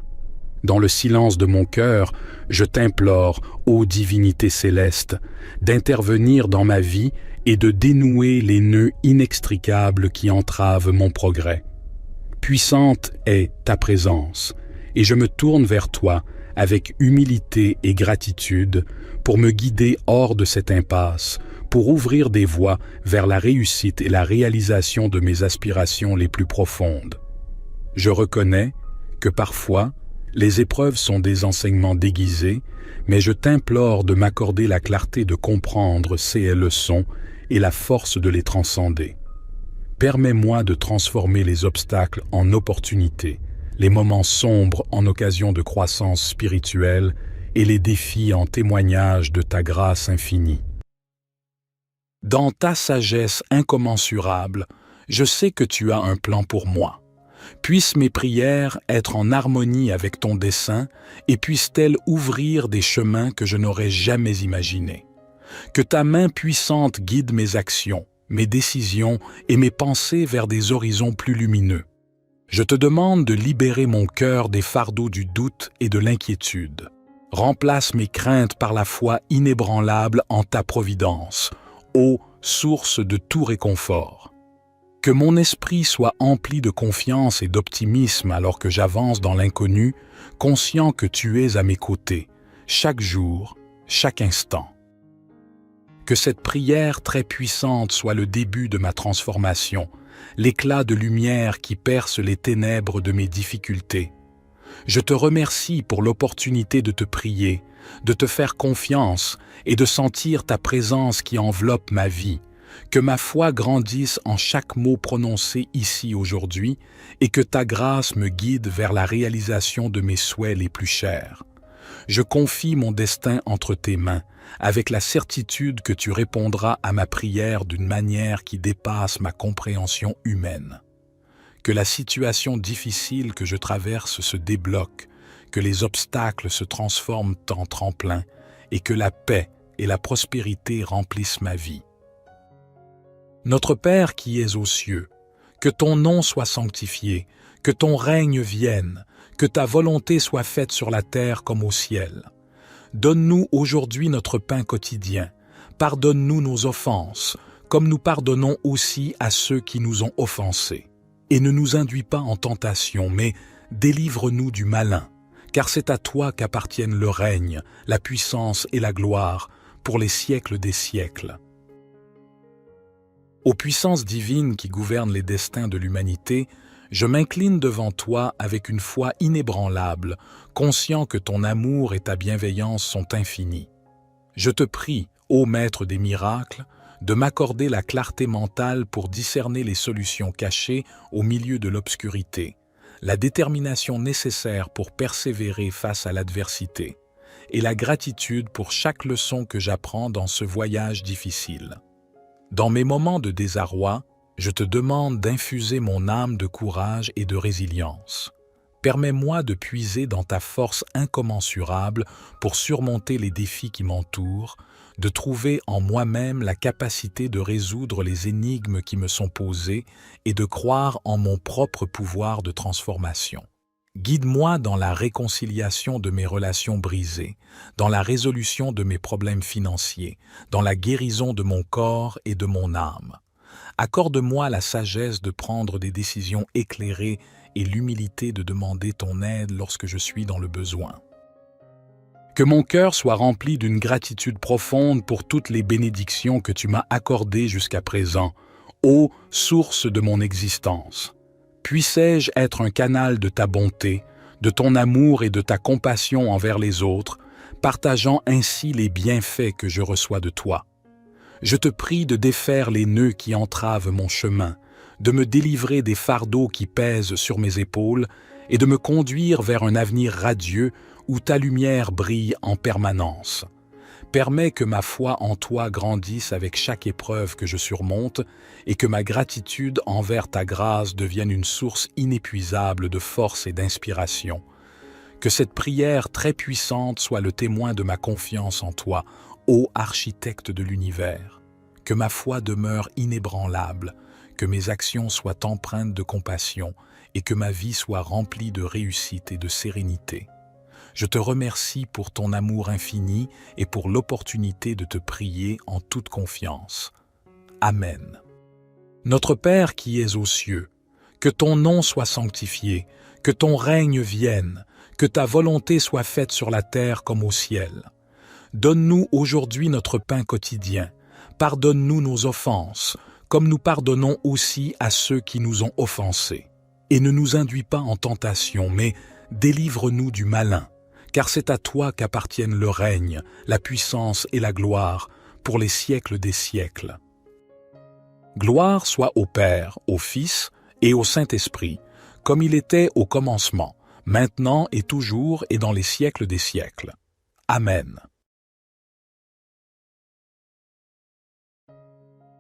Dans le silence de mon cœur, je t'implore, ô divinité céleste, d'intervenir dans ma vie et de dénouer les nœuds inextricables qui entravent mon progrès. Puissante est ta présence, et je me tourne vers toi avec humilité et gratitude pour me guider hors de cette impasse, pour ouvrir des voies vers la réussite et la réalisation de mes aspirations les plus profondes. Je reconnais que parfois, les épreuves sont des enseignements déguisés, mais je t'implore de m'accorder la clarté de comprendre ces leçons et la force de les transcender. Permets-moi de transformer les obstacles en opportunités, les moments sombres en occasion de croissance spirituelle et les défis en témoignage de ta grâce infinie. Dans ta sagesse incommensurable, je sais que tu as un plan pour moi. Puissent mes prières être en harmonie avec ton dessein et puissent-elles ouvrir des chemins que je n'aurais jamais imaginés. Que ta main puissante guide mes actions, mes décisions et mes pensées vers des horizons plus lumineux. Je te demande de libérer mon cœur des fardeaux du doute et de l'inquiétude. Remplace mes craintes par la foi inébranlable en ta providence, ô source de tout réconfort. Que mon esprit soit empli de confiance et d'optimisme alors que j'avance dans l'inconnu, conscient que tu es à mes côtés, chaque jour, chaque instant. Que cette prière très puissante soit le début de ma transformation, l'éclat de lumière qui perce les ténèbres de mes difficultés. Je te remercie pour l'opportunité de te prier, de te faire confiance et de sentir ta présence qui enveloppe ma vie. Que ma foi grandisse en chaque mot prononcé ici aujourd'hui et que ta grâce me guide vers la réalisation de mes souhaits les plus chers. Je confie mon destin entre tes mains, avec la certitude que tu répondras à ma prière d'une manière qui dépasse ma compréhension humaine. Que la situation difficile que je traverse se débloque, que les obstacles se transforment en tremplin et que la paix et la prospérité remplissent ma vie. Notre Père qui es aux cieux, que ton nom soit sanctifié, que ton règne vienne, que ta volonté soit faite sur la terre comme au ciel. Donne-nous aujourd'hui notre pain quotidien. Pardonne-nous nos offenses, comme nous pardonnons aussi à ceux qui nous ont offensés. Et ne nous induis pas en tentation, mais délivre-nous du malin, car c'est à toi qu'appartiennent le règne, la puissance et la gloire, pour les siècles des siècles. Aux puissances divines qui gouvernent les destins de l'humanité, je m'incline devant toi avec une foi inébranlable, conscient que ton amour et ta bienveillance sont infinis. Je te prie, ô Maître des miracles, de m'accorder la clarté mentale pour discerner les solutions cachées au milieu de l'obscurité, la détermination nécessaire pour persévérer face à l'adversité, et la gratitude pour chaque leçon que j'apprends dans ce voyage difficile. Dans mes moments de désarroi, je te demande d'infuser mon âme de courage et de résilience. Permets-moi de puiser dans ta force incommensurable pour surmonter les défis qui m'entourent, de trouver en moi-même la capacité de résoudre les énigmes qui me sont posées et de croire en mon propre pouvoir de transformation. Guide-moi dans la réconciliation de mes relations brisées, dans la résolution de mes problèmes financiers, dans la guérison de mon corps et de mon âme. Accorde-moi la sagesse de prendre des décisions éclairées et l'humilité de demander ton aide lorsque je suis dans le besoin. Que mon cœur soit rempli d'une gratitude profonde pour toutes les bénédictions que tu m'as accordées jusqu'à présent, ô source de mon existence. Puissais-je être un canal de ta bonté, de ton amour et de ta compassion envers les autres, partageant ainsi les bienfaits que je reçois de toi. Je te prie de défaire les nœuds qui entravent mon chemin, de me délivrer des fardeaux qui pèsent sur mes épaules et de me conduire vers un avenir radieux où ta lumière brille en permanence. Permets que ma foi en toi grandisse avec chaque épreuve que je surmonte et que ma gratitude envers ta grâce devienne une source inépuisable de force et d'inspiration. Que cette prière très puissante soit le témoin de ma confiance en toi, ô architecte de l'univers. Que ma foi demeure inébranlable, que mes actions soient empreintes de compassion et que ma vie soit remplie de réussite et de sérénité. Je te remercie pour ton amour infini et pour l'opportunité de te prier en toute confiance. Amen. Notre Père qui es aux cieux, que ton nom soit sanctifié, que ton règne vienne, que ta volonté soit faite sur la terre comme au ciel. Donne-nous aujourd'hui notre pain quotidien. Pardonne-nous nos offenses, comme nous pardonnons aussi à ceux qui nous ont offensés. Et ne nous induis pas en tentation, mais délivre-nous du malin, car c'est à toi qu'appartiennent le règne, la puissance et la gloire, pour les siècles des siècles. Gloire soit au Père, au Fils et au Saint-Esprit, comme il était au commencement, maintenant et toujours et dans les siècles des siècles. Amen.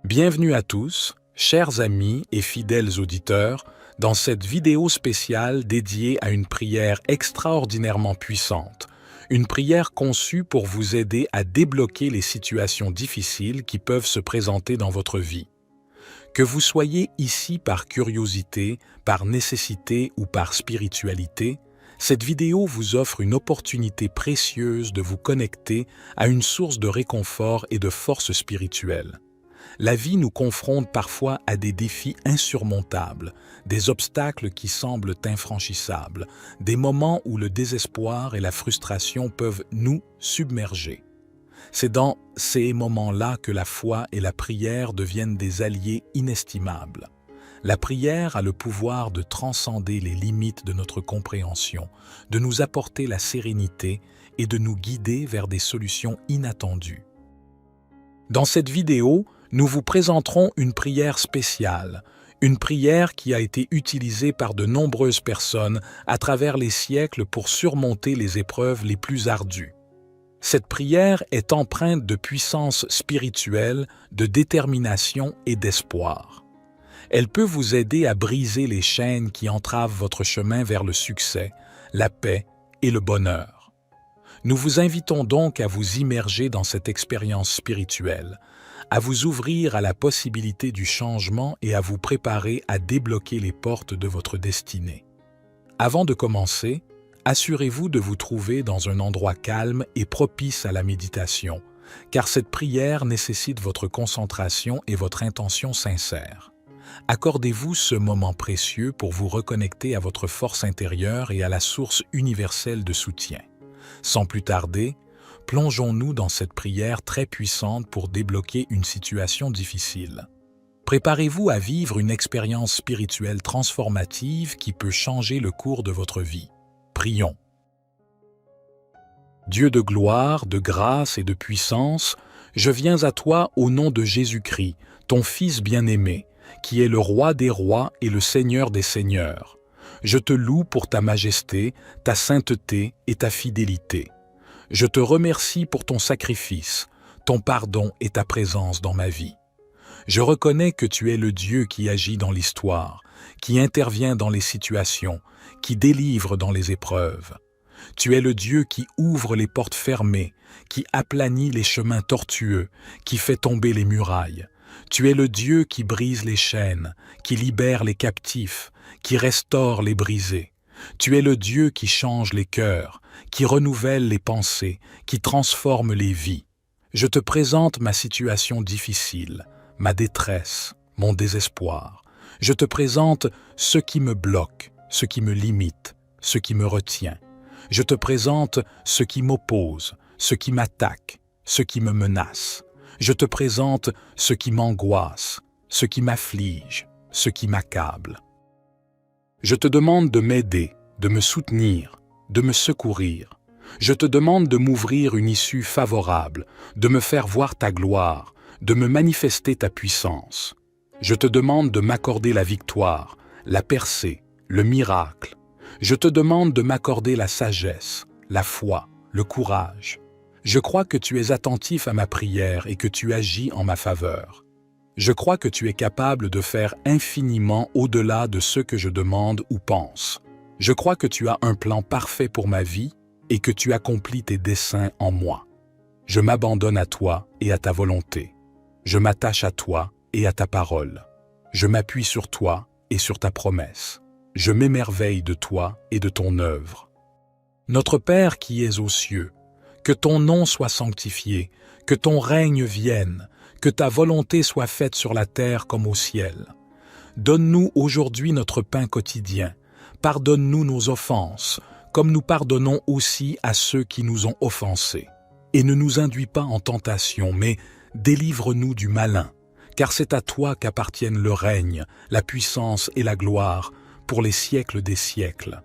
Bienvenue à tous, chers amis et fidèles auditeurs, dans cette vidéo spéciale dédiée à une prière extraordinairement puissante, une prière conçue pour vous aider à débloquer les situations difficiles qui peuvent se présenter dans votre vie. Que vous soyez ici par curiosité, par nécessité ou par spiritualité, cette vidéo vous offre une opportunité précieuse de vous connecter à une source de réconfort et de force spirituelle. La vie nous confronte parfois à des défis insurmontables, des obstacles qui semblent infranchissables, des moments où le désespoir et la frustration peuvent nous submerger. C'est dans ces moments-là que la foi et la prière deviennent des alliés inestimables. La prière a le pouvoir de transcender les limites de notre compréhension, de nous apporter la sérénité et de nous guider vers des solutions inattendues. Dans cette vidéo, nous vous présenterons une prière spéciale, une prière qui a été utilisée par de nombreuses personnes à travers les siècles pour surmonter les épreuves les plus ardues. Cette prière est empreinte de puissance spirituelle, de détermination et d'espoir. Elle peut vous aider à briser les chaînes qui entravent votre chemin vers le succès, la paix et le bonheur. Nous vous invitons donc à vous immerger dans cette expérience spirituelle, à vous ouvrir à la possibilité du changement et à vous préparer à débloquer les portes de votre destinée. Avant de commencer, assurez-vous de vous trouver dans un endroit calme et propice à la méditation, car cette prière nécessite votre concentration et votre intention sincère. Accordez-vous ce moment précieux pour vous reconnecter à votre force intérieure et à la source universelle de soutien. Sans plus tarder, plongeons-nous dans cette prière très puissante pour débloquer une situation difficile. Préparez-vous à vivre une expérience spirituelle transformative qui peut changer le cours de votre vie. Prions. Dieu de gloire, de grâce et de puissance, je viens à toi au nom de Jésus-Christ, ton Fils bien-aimé, qui est le Roi des rois et le Seigneur des seigneurs. Je te loue pour ta majesté, ta sainteté et ta fidélité. Je te remercie pour ton sacrifice, ton pardon et ta présence dans ma vie. Je reconnais que tu es le Dieu qui agit dans l'histoire, qui intervient dans les situations, qui délivre dans les épreuves. Tu es le Dieu qui ouvre les portes fermées, qui aplanit les chemins tortueux, qui fait tomber les murailles. Tu es le Dieu qui brise les chaînes, qui libère les captifs, qui restaure les brisés. Tu es le Dieu qui change les cœurs, qui renouvelle les pensées, qui transforme les vies. Je te présente ma situation difficile, ma détresse, mon désespoir. Je te présente ce qui me bloque, ce qui me limite, ce qui me retient. Je te présente ce qui m'oppose, ce qui m'attaque, ce qui me menace. Je te présente ce qui m'angoisse, ce qui m'afflige, ce qui m'accable. Je te demande de m'aider, de me soutenir, de me secourir. Je te demande de m'ouvrir une issue favorable, de me faire voir ta gloire, de me manifester ta puissance. Je te demande de m'accorder la victoire, la percée, le miracle. Je te demande de m'accorder la sagesse, la foi, le courage. Je crois que tu es attentif à ma prière et que tu agis en ma faveur. Je crois que tu es capable de faire infiniment au-delà de ce que je demande ou pense. Je crois que tu as un plan parfait pour ma vie et que tu accomplis tes desseins en moi. Je m'abandonne à toi et à ta volonté. Je m'attache à toi et à ta parole. Je m'appuie sur toi et sur ta promesse. Je m'émerveille de toi et de ton œuvre. Notre Père qui es aux cieux, que ton nom soit sanctifié, que ton règne vienne, que ta volonté soit faite sur la terre comme au ciel. Donne-nous aujourd'hui notre pain quotidien. Pardonne-nous nos offenses, comme nous pardonnons aussi à ceux qui nous ont offensés. Et ne nous induis pas en tentation, mais délivre-nous du malin, car c'est à toi qu'appartiennent le règne, la puissance et la gloire, pour les siècles des siècles.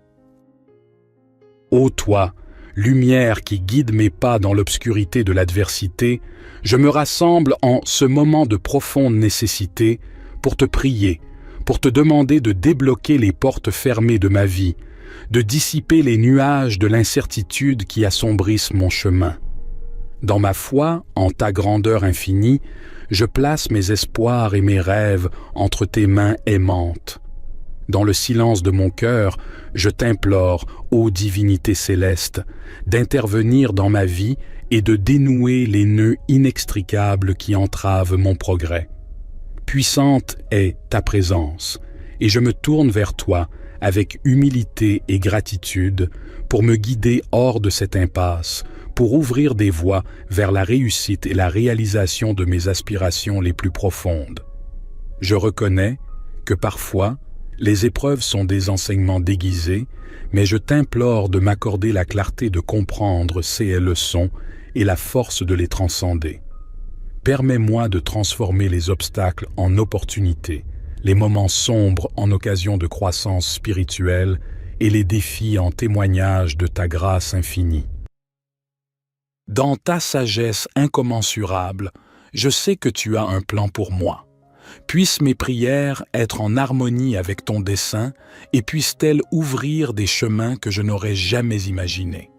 Ô toi, lumière qui guide mes pas dans l'obscurité de l'adversité, je me rassemble en ce moment de profonde nécessité pour te prier, pour te demander de débloquer les portes fermées de ma vie, de dissiper les nuages de l'incertitude qui assombrissent mon chemin. Dans ma foi, en ta grandeur infinie, je place mes espoirs et mes rêves entre tes mains aimantes. Dans le silence de mon cœur, je t'implore, ô divinité céleste, d'intervenir dans ma vie et de dénouer les nœuds inextricables qui entravent mon progrès. Puissante est ta présence, et je me tourne vers toi avec humilité et gratitude pour me guider hors de cette impasse, pour ouvrir des voies vers la réussite et la réalisation de mes aspirations les plus profondes. Je reconnais que parfois, les épreuves sont des enseignements déguisés, mais je t'implore de m'accorder la clarté de comprendre ces leçons et la force de les transcender. Permets-moi de transformer les obstacles en opportunités, les moments sombres en occasion de croissance spirituelle et les défis en témoignage de ta grâce infinie. Dans ta sagesse incommensurable, je sais que tu as un plan pour moi. Puissent mes prières être en harmonie avec ton dessein et puissent-elles ouvrir des chemins que je n'aurais jamais imaginés.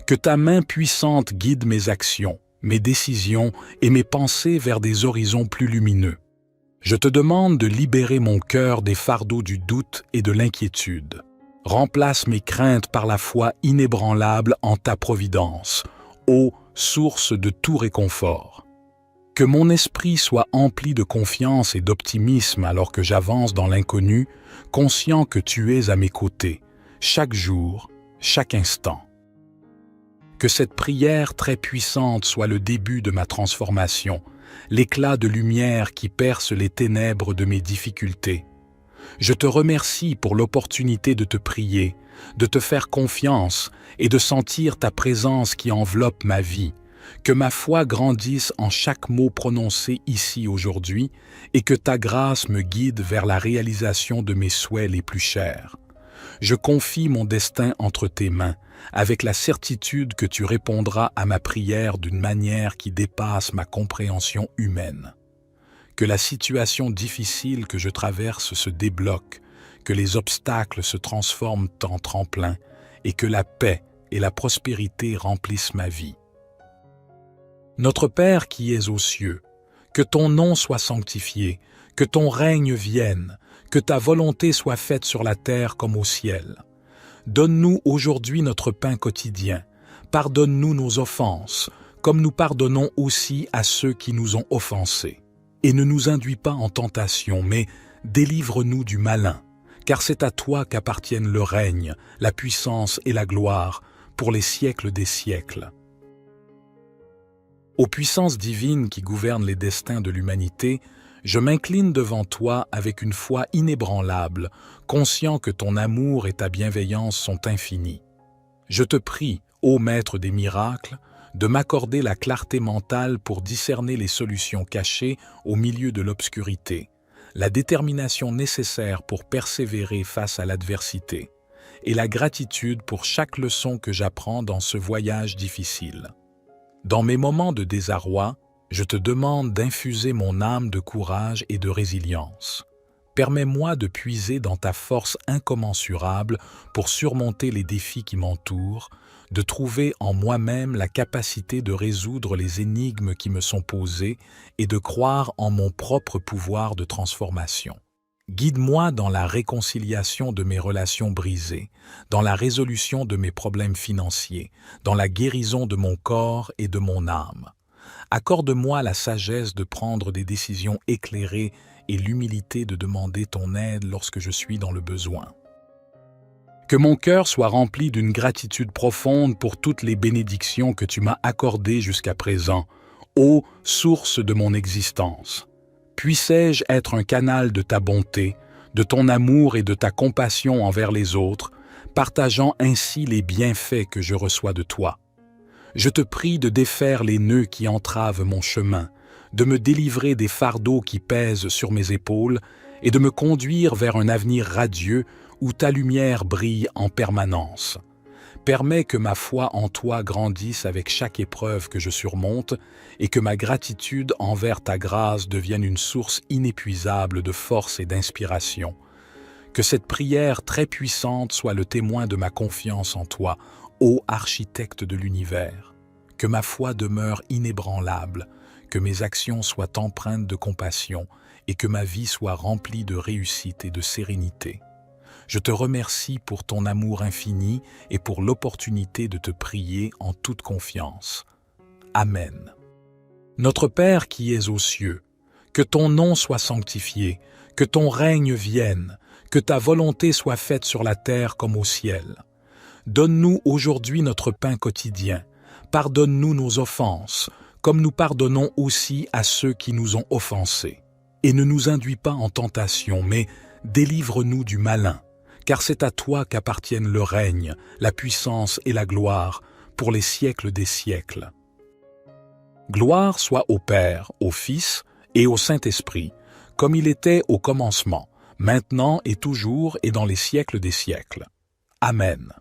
Que ta main puissante guide mes actions, mes décisions et mes pensées vers des horizons plus lumineux. Je te demande de libérer mon cœur des fardeaux du doute et de l'inquiétude. Remplace mes craintes par la foi inébranlable en ta providence, ô source de tout réconfort. Que mon esprit soit empli de confiance et d'optimisme alors que j'avance dans l'inconnu, conscient que tu es à mes côtés, chaque jour, chaque instant. Que cette prière très puissante soit le début de ma transformation, l'éclat de lumière qui perce les ténèbres de mes difficultés. Je te remercie pour l'opportunité de te prier, de te faire confiance et de sentir ta présence qui enveloppe ma vie. Que ma foi grandisse en chaque mot prononcé ici aujourd'hui et que ta grâce me guide vers la réalisation de mes souhaits les plus chers. Je confie mon destin entre tes mains, avec la certitude que tu répondras à ma prière d'une manière qui dépasse ma compréhension humaine. Que la situation difficile que je traverse se débloque, que les obstacles se transforment en tremplin et que la paix et la prospérité remplissent ma vie. Notre Père qui es aux cieux, que ton nom soit sanctifié, que ton règne vienne, que ta volonté soit faite sur la terre comme au ciel. Donne-nous aujourd'hui notre pain quotidien. Pardonne-nous nos offenses, comme nous pardonnons aussi à ceux qui nous ont offensés. Et ne nous induis pas en tentation, mais délivre-nous du malin, car c'est à toi qu'appartiennent le règne, la puissance et la gloire, pour les siècles des siècles. Aux puissances divines qui gouvernent les destins de l'humanité, je m'incline devant toi avec une foi inébranlable, conscient que ton amour et ta bienveillance sont infinis. Je te prie, ô Maître des miracles, de m'accorder la clarté mentale pour discerner les solutions cachées au milieu de l'obscurité, la détermination nécessaire pour persévérer face à l'adversité, et la gratitude pour chaque leçon que j'apprends dans ce voyage difficile. Dans mes moments de désarroi, je te demande d'infuser mon âme de courage et de résilience. Permets-moi de puiser dans ta force incommensurable pour surmonter les défis qui m'entourent, de trouver en moi-même la capacité de résoudre les énigmes qui me sont posées et de croire en mon propre pouvoir de transformation. Guide-moi dans la réconciliation de mes relations brisées, dans la résolution de mes problèmes financiers, dans la guérison de mon corps et de mon âme. Accorde-moi la sagesse de prendre des décisions éclairées et l'humilité de demander ton aide lorsque je suis dans le besoin. Que mon cœur soit rempli d'une gratitude profonde pour toutes les bénédictions que tu m'as accordées jusqu'à présent, ô source de mon existence. Puissais-je être un canal de ta bonté, de ton amour et de ta compassion envers les autres, partageant ainsi les bienfaits que je reçois de toi. Je te prie de défaire les nœuds qui entravent mon chemin, de me délivrer des fardeaux qui pèsent sur mes épaules et de me conduire vers un avenir radieux où ta lumière brille en permanence. Permets que ma foi en toi grandisse avec chaque épreuve que je surmonte et que ma gratitude envers ta grâce devienne une source inépuisable de force et d'inspiration. Que cette prière très puissante soit le témoin de ma confiance en toi, ô architecte de l'univers. Que ma foi demeure inébranlable, que mes actions soient empreintes de compassion et que ma vie soit remplie de réussite et de sérénité. Je te remercie pour ton amour infini et pour l'opportunité de te prier en toute confiance. Amen. Notre Père qui es aux cieux, que ton nom soit sanctifié, que ton règne vienne, que ta volonté soit faite sur la terre comme au ciel. Donne-nous aujourd'hui notre pain quotidien. Pardonne-nous nos offenses, comme nous pardonnons aussi à ceux qui nous ont offensés. Et ne nous induis pas en tentation, mais délivre-nous du malin, car c'est à toi qu'appartiennent le règne, la puissance et la gloire, pour les siècles des siècles. Gloire soit au Père, au Fils et au Saint-Esprit, comme il était au commencement, maintenant et toujours et dans les siècles des siècles. Amen.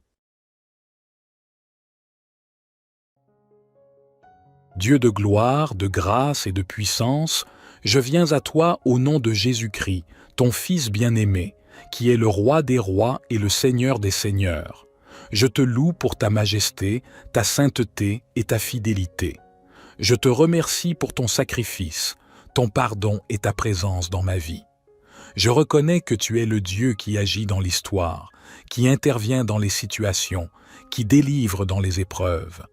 Dieu de gloire, de grâce et de puissance, je viens à toi au nom de Jésus-Christ, ton Fils bien-aimé, qui est le Roi des rois et le Seigneur des seigneurs. Je te loue pour ta majesté, ta sainteté et ta fidélité. Je te remercie pour ton sacrifice, ton pardon et ta présence dans ma vie. Je reconnais que tu es le Dieu qui agit dans l'histoire, qui intervient dans les situations, qui délivre dans les épreuves.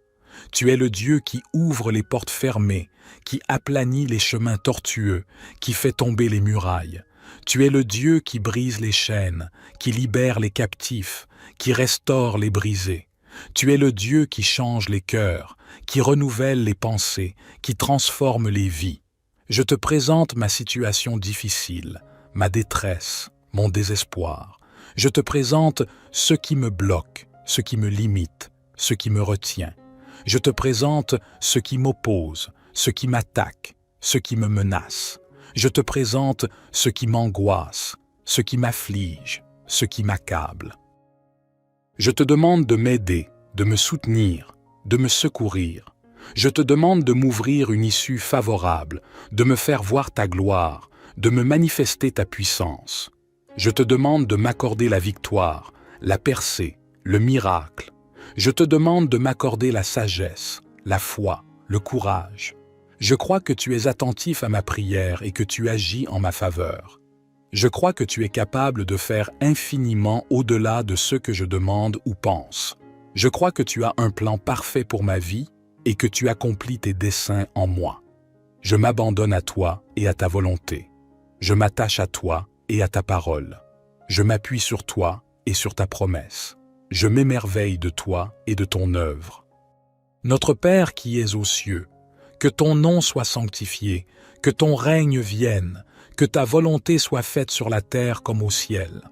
Tu es le Dieu qui ouvre les portes fermées, qui aplanit les chemins tortueux, qui fait tomber les murailles. Tu es le Dieu qui brise les chaînes, qui libère les captifs, qui restaure les brisés. Tu es le Dieu qui change les cœurs, qui renouvelle les pensées, qui transforme les vies. Je te présente ma situation difficile, ma détresse, mon désespoir. Je te présente ce qui me bloque, ce qui me limite, ce qui me retient. Je te présente ce qui m'oppose, ce qui m'attaque, ce qui me menace. Je te présente ce qui m'angoisse, ce qui m'afflige, ce qui m'accable. Je te demande de m'aider, de me soutenir, de me secourir. Je te demande de m'ouvrir une issue favorable, de me faire voir ta gloire, de me manifester ta puissance. Je te demande de m'accorder la victoire, la percée, le miracle. Je te demande de m'accorder la sagesse, la foi, le courage. Je crois que tu es attentif à ma prière et que tu agis en ma faveur. Je crois que tu es capable de faire infiniment au-delà de ce que je demande ou pense. Je crois que tu as un plan parfait pour ma vie et que tu accomplis tes desseins en moi. Je m'abandonne à toi et à ta volonté. Je m'attache à toi et à ta parole. Je m'appuie sur toi et sur ta promesse. Je m'émerveille de toi et de ton œuvre. Notre Père qui es aux cieux, que ton nom soit sanctifié, que ton règne vienne, que ta volonté soit faite sur la terre comme au ciel.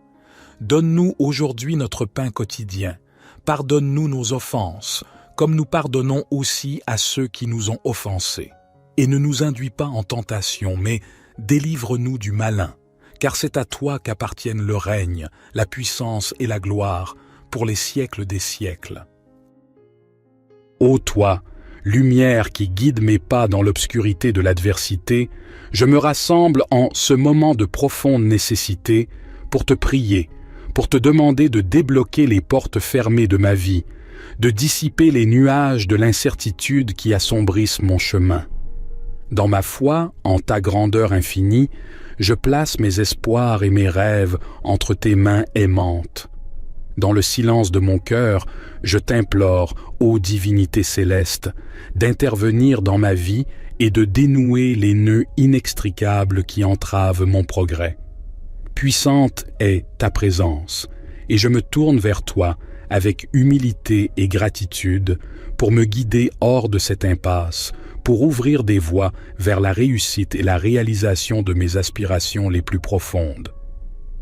Donne-nous aujourd'hui notre pain quotidien. Pardonne-nous nos offenses, comme nous pardonnons aussi à ceux qui nous ont offensés. Et ne nous induis pas en tentation, mais délivre-nous du malin, car c'est à toi qu'appartiennent le règne, la puissance et la gloire, pour les siècles des siècles. Ô toi, lumière qui guide mes pas dans l'obscurité de l'adversité, je me rassemble en ce moment de profonde nécessité pour te prier, pour te demander de débloquer les portes fermées de ma vie, de dissiper les nuages de l'incertitude qui assombrissent mon chemin. Dans ma foi, en ta grandeur infinie, je place mes espoirs et mes rêves entre tes mains aimantes. Dans le silence de mon cœur, je t'implore, ô divinité céleste, d'intervenir dans ma vie et de dénouer les nœuds inextricables qui entravent mon progrès. Puissante est ta présence, et je me tourne vers toi avec humilité et gratitude pour me guider hors de cette impasse, pour ouvrir des voies vers la réussite et la réalisation de mes aspirations les plus profondes.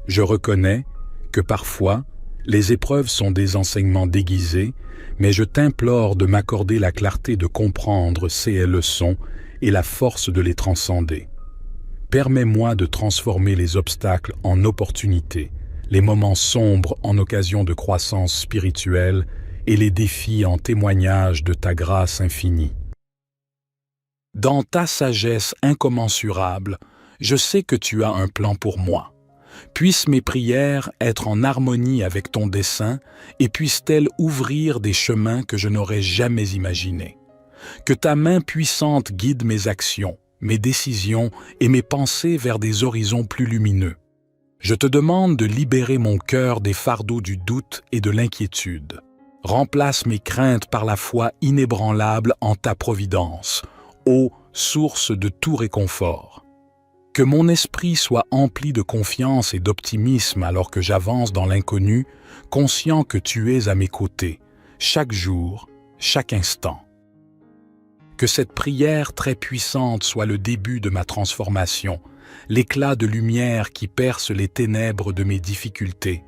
Je reconnais que parfois, les épreuves sont des enseignements déguisés, mais je t'implore de m'accorder la clarté de comprendre ces leçons et la force de les transcender. Permets-moi de transformer les obstacles en opportunités, les moments sombres en occasion de croissance spirituelle et les défis en témoignage de ta grâce infinie. Dans ta sagesse incommensurable, je sais que tu as un plan pour moi. Puissent mes prières être en harmonie avec ton dessein et puissent-elles ouvrir des chemins que je n'aurais jamais imaginés. Que ta main puissante guide mes actions, mes décisions et mes pensées vers des horizons plus lumineux. Je te demande de libérer mon cœur des fardeaux du doute et de l'inquiétude. Remplace mes craintes par la foi inébranlable en ta providence, ô source de tout réconfort. Que mon esprit soit empli de confiance et d'optimisme alors que j'avance dans l'inconnu, conscient que tu es à mes côtés, chaque jour, chaque instant. Que cette prière très puissante soit le début de ma transformation, l'éclat de lumière qui perce les ténèbres de mes difficultés.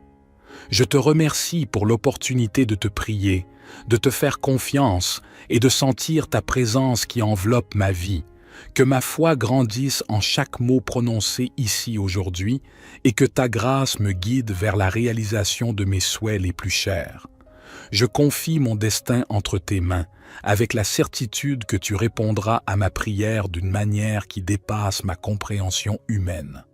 Je te remercie pour l'opportunité de te prier, de te faire confiance et de sentir ta présence qui enveloppe ma vie. Que ma foi grandisse en chaque mot prononcé ici aujourd'hui et que ta grâce me guide vers la réalisation de mes souhaits les plus chers. Je confie mon destin entre tes mains, avec la certitude que tu répondras à ma prière d'une manière qui dépasse ma compréhension humaine.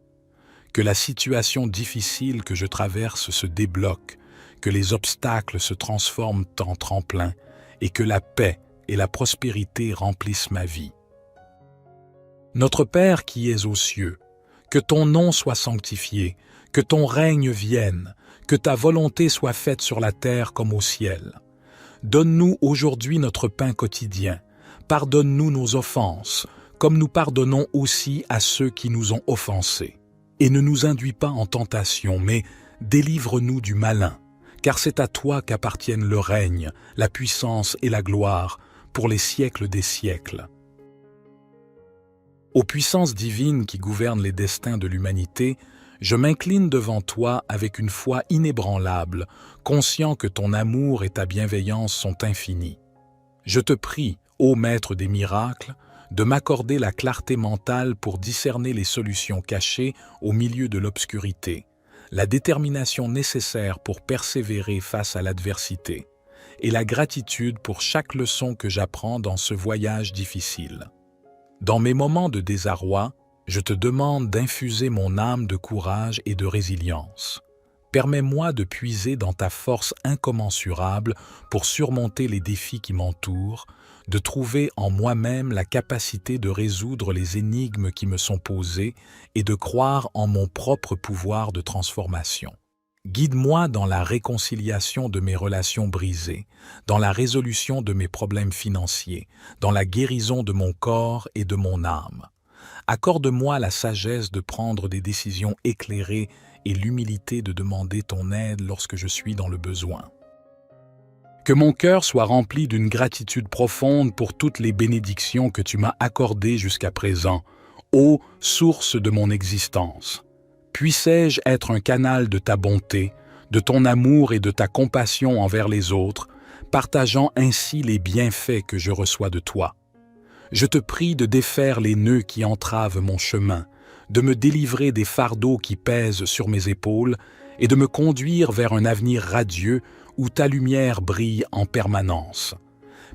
Que la situation difficile que je traverse se débloque, que les obstacles se transforment en tremplin et que la paix et la prospérité remplissent ma vie. Notre Père qui es aux cieux, que ton nom soit sanctifié, que ton règne vienne, que ta volonté soit faite sur la terre comme au ciel. Donne-nous aujourd'hui notre pain quotidien. Pardonne-nous nos offenses, comme nous pardonnons aussi à ceux qui nous ont offensés. Et ne nous induis pas en tentation, mais délivre-nous du malin, car c'est à toi qu'appartiennent le règne, la puissance et la gloire, pour les siècles des siècles. Aux puissances divines qui gouvernent les destins de l'humanité, je m'incline devant toi avec une foi inébranlable, conscient que ton amour et ta bienveillance sont infinis. Je te prie, ô Maître des miracles, de m'accorder la clarté mentale pour discerner les solutions cachées au milieu de l'obscurité, la détermination nécessaire pour persévérer face à l'adversité, et la gratitude pour chaque leçon que j'apprends dans ce voyage difficile. Dans mes moments de désarroi, je te demande d'infuser mon âme de courage et de résilience. Permets-moi de puiser dans ta force incommensurable pour surmonter les défis qui m'entourent, de trouver en moi-même la capacité de résoudre les énigmes qui me sont posées et de croire en mon propre pouvoir de transformation. Guide-moi dans la réconciliation de mes relations brisées, dans la résolution de mes problèmes financiers, dans la guérison de mon corps et de mon âme. Accorde-moi la sagesse de prendre des décisions éclairées et l'humilité de demander ton aide lorsque je suis dans le besoin. Que mon cœur soit rempli d'une gratitude profonde pour toutes les bénédictions que tu m'as accordées jusqu'à présent, ô source de mon existence. Puissais-je être un canal de ta bonté, de ton amour et de ta compassion envers les autres, partageant ainsi les bienfaits que je reçois de toi. Je te prie de défaire les nœuds qui entravent mon chemin, de me délivrer des fardeaux qui pèsent sur mes épaules et de me conduire vers un avenir radieux où ta lumière brille en permanence.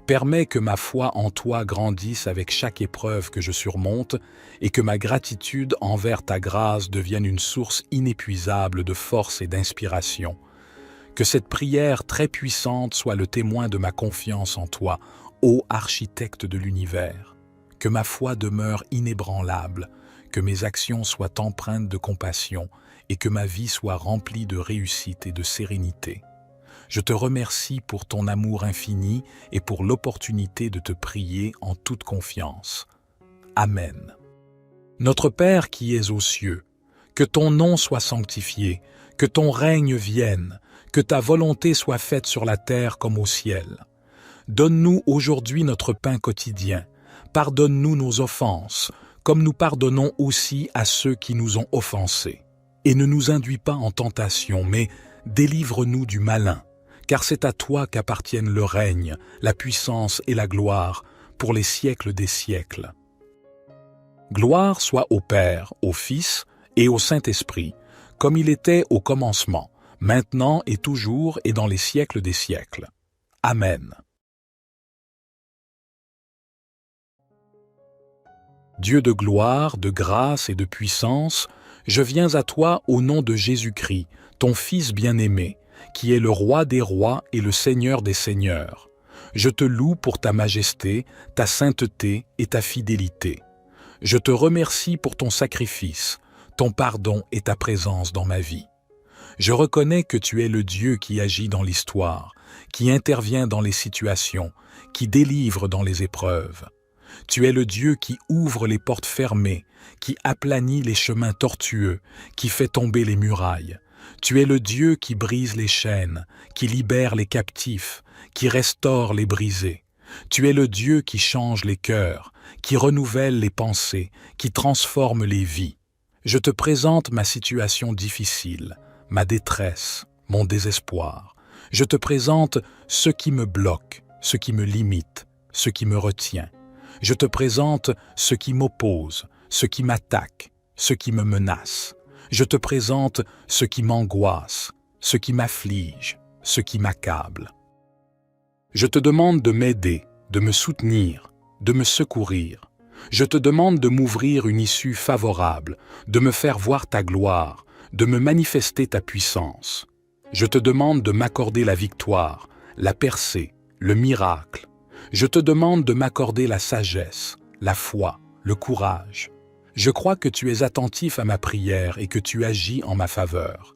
Permets que ma foi en toi grandisse avec chaque épreuve que je surmonte et que ma gratitude envers ta grâce devienne une source inépuisable de force et d'inspiration. Que cette prière très puissante soit le témoin de ma confiance en toi, ô architecte de l'univers. Que ma foi demeure inébranlable, que mes actions soient empreintes de compassion et que ma vie soit remplie de réussite et de sérénité. Je te remercie pour ton amour infini et pour l'opportunité de te prier en toute confiance. Amen. Notre Père qui es aux cieux, que ton nom soit sanctifié, que ton règne vienne, que ta volonté soit faite sur la terre comme au ciel. Donne-nous aujourd'hui notre pain quotidien. Pardonne-nous nos offenses, comme nous pardonnons aussi à ceux qui nous ont offensés. Et ne nous induis pas en tentation, mais délivre-nous du malin, car c'est à toi qu'appartiennent le règne, la puissance et la gloire, pour les siècles des siècles. Gloire soit au Père, au Fils et au Saint-Esprit, comme il était au commencement, maintenant et toujours et dans les siècles des siècles. Amen. Dieu de gloire, de grâce et de puissance, je viens à toi au nom de Jésus-Christ, ton Fils bien-aimé, qui est le Roi des rois et le Seigneur des seigneurs. Je te loue pour ta majesté, ta sainteté et ta fidélité. Je te remercie pour ton sacrifice, ton pardon et ta présence dans ma vie. Je reconnais que tu es le Dieu qui agit dans l'histoire, qui intervient dans les situations, qui délivre dans les épreuves. Tu es le Dieu qui ouvre les portes fermées, qui aplanit les chemins tortueux, qui fait tomber les murailles. Tu es le Dieu qui brise les chaînes, qui libère les captifs, qui restaure les brisés. Tu es le Dieu qui change les cœurs, qui renouvelle les pensées, qui transforme les vies. Je te présente ma situation difficile, ma détresse, mon désespoir. Je te présente ce qui me bloque, ce qui me limite, ce qui me retient. Je te présente ce qui m'oppose, ce qui m'attaque, ce qui me menace. Je te présente ce qui m'angoisse, ce qui m'afflige, ce qui m'accable. Je te demande de m'aider, de me soutenir, de me secourir. Je te demande de m'ouvrir une issue favorable, de me faire voir ta gloire, de me manifester ta puissance. Je te demande de m'accorder la victoire, la percée, le miracle. Je te demande de m'accorder la sagesse, la foi, le courage. Je crois que tu es attentif à ma prière et que tu agis en ma faveur.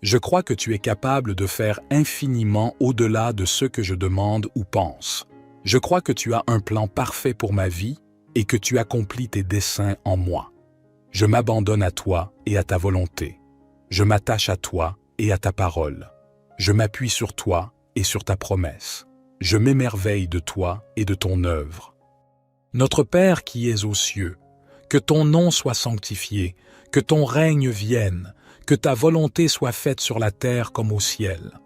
Je crois que tu es capable de faire infiniment au-delà de ce que je demande ou pense. Je crois que tu as un plan parfait pour ma vie et que tu accomplis tes desseins en moi. Je m'abandonne à toi et à ta volonté. Je m'attache à toi et à ta parole. Je m'appuie sur toi et sur ta promesse. Je m'émerveille de toi et de ton œuvre. Notre Père qui es aux cieux, que ton nom soit sanctifié, que ton règne vienne, que ta volonté soit faite sur la terre comme au ciel.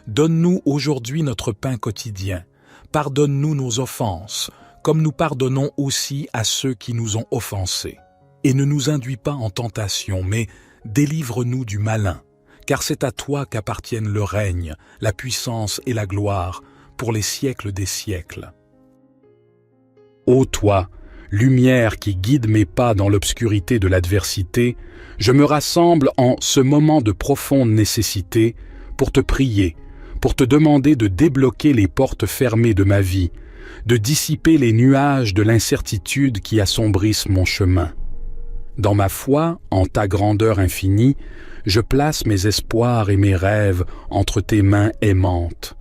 Donne-nous aujourd'hui notre pain quotidien. Pardonne-nous nos offenses, comme nous pardonnons aussi à ceux qui nous ont offensés. Et ne nous induis pas en tentation, mais délivre-nous du malin, car c'est à toi qu'appartiennent le règne, la puissance et la gloire, pour les siècles des siècles. Ô toi, lumière qui guide mes pas dans l'obscurité de l'adversité, je me rassemble en ce moment de profonde nécessité pour te prier, pour te demander de débloquer les portes fermées de ma vie, de dissiper les nuages de l'incertitude qui assombrissent mon chemin. Dans ma foi, en ta grandeur infinie, je place mes espoirs et mes rêves entre tes mains aimantes.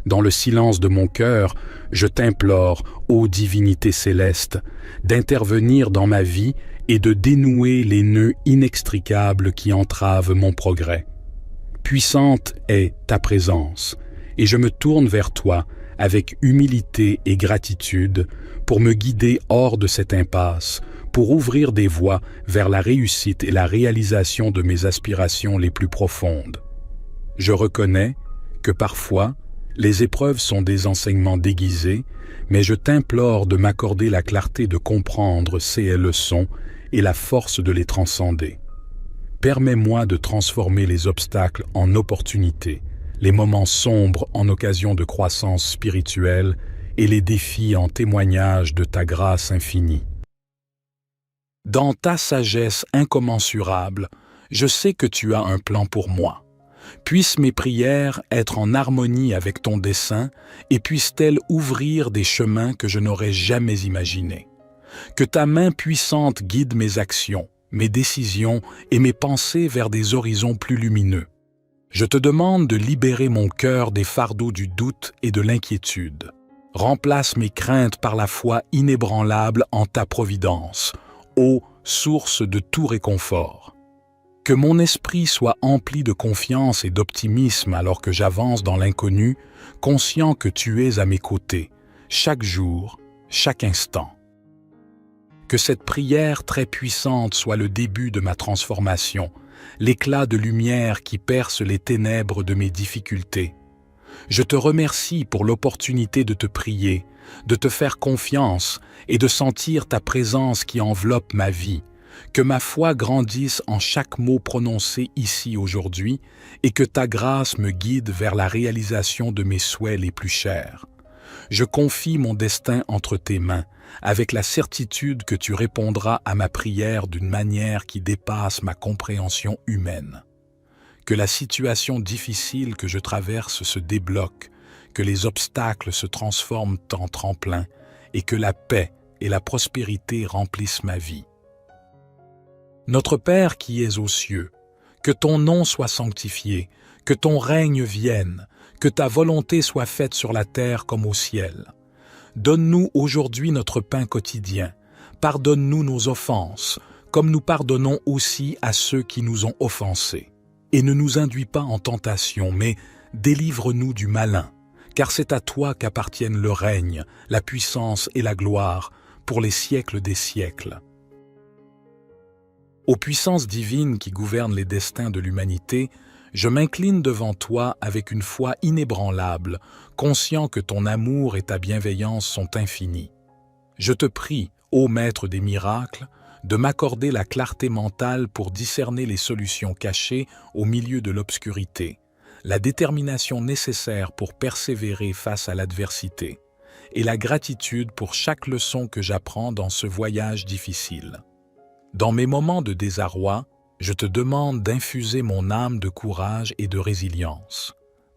Dans le silence de mon cœur, je t'implore, ô divinité céleste, d'intervenir dans ma vie et de dénouer les nœuds inextricables qui entravent mon progrès. Puissante est ta présence, et je me tourne vers toi avec humilité et gratitude pour me guider hors de cette impasse, pour ouvrir des voies vers la réussite et la réalisation de mes aspirations les plus profondes. Je reconnais que parfois, les épreuves sont des enseignements déguisés, mais je t'implore de m'accorder la clarté de comprendre ces leçons et la force de les transcender. Permets-moi de transformer les obstacles en opportunités, les moments sombres en occasion de croissance spirituelle et les défis en témoignage de ta grâce infinie. Dans ta sagesse incommensurable, je sais que tu as un plan pour moi. Puissent mes prières être en harmonie avec ton dessein et puissent-elles ouvrir des chemins que je n'aurais jamais imaginés. Que ta main puissante guide mes actions, mes décisions et mes pensées vers des horizons plus lumineux. Je te demande de libérer mon cœur des fardeaux du doute et de l'inquiétude. Remplace mes craintes par la foi inébranlable en ta providence, ô source de tout réconfort. Que mon esprit soit empli de confiance et d'optimisme alors que j'avance dans l'inconnu, conscient que tu es à mes côtés, chaque jour, chaque instant. Que cette prière très puissante soit le début de ma transformation, l'éclat de lumière qui perce les ténèbres de mes difficultés. Je te remercie pour l'opportunité de te prier, de te faire confiance et de sentir ta présence qui enveloppe ma vie. Que ma foi grandisse en chaque mot prononcé ici aujourd'hui et que ta grâce me guide vers la réalisation de mes souhaits les plus chers. Je confie mon destin entre tes mains, avec la certitude que tu répondras à ma prière d'une manière qui dépasse ma compréhension humaine. Que la situation difficile que je traverse se débloque, que les obstacles se transforment en tremplin et que la paix et la prospérité remplissent ma vie. Notre Père qui es aux cieux, que ton nom soit sanctifié, que ton règne vienne, que ta volonté soit faite sur la terre comme au ciel. Donne-nous aujourd'hui notre pain quotidien. Pardonne-nous nos offenses, comme nous pardonnons aussi à ceux qui nous ont offensés. Et ne nous induis pas en tentation, mais délivre-nous du malin, car c'est à toi qu'appartiennent le règne, la puissance et la gloire, pour les siècles des siècles. Aux puissances divines qui gouvernent les destins de l'humanité, je m'incline devant toi avec une foi inébranlable, conscient que ton amour et ta bienveillance sont infinis. Je te prie, ô Maître des miracles, de m'accorder la clarté mentale pour discerner les solutions cachées au milieu de l'obscurité, la détermination nécessaire pour persévérer face à l'adversité, et la gratitude pour chaque leçon que j'apprends dans ce voyage difficile. Dans mes moments de désarroi, je te demande d'infuser mon âme de courage et de résilience.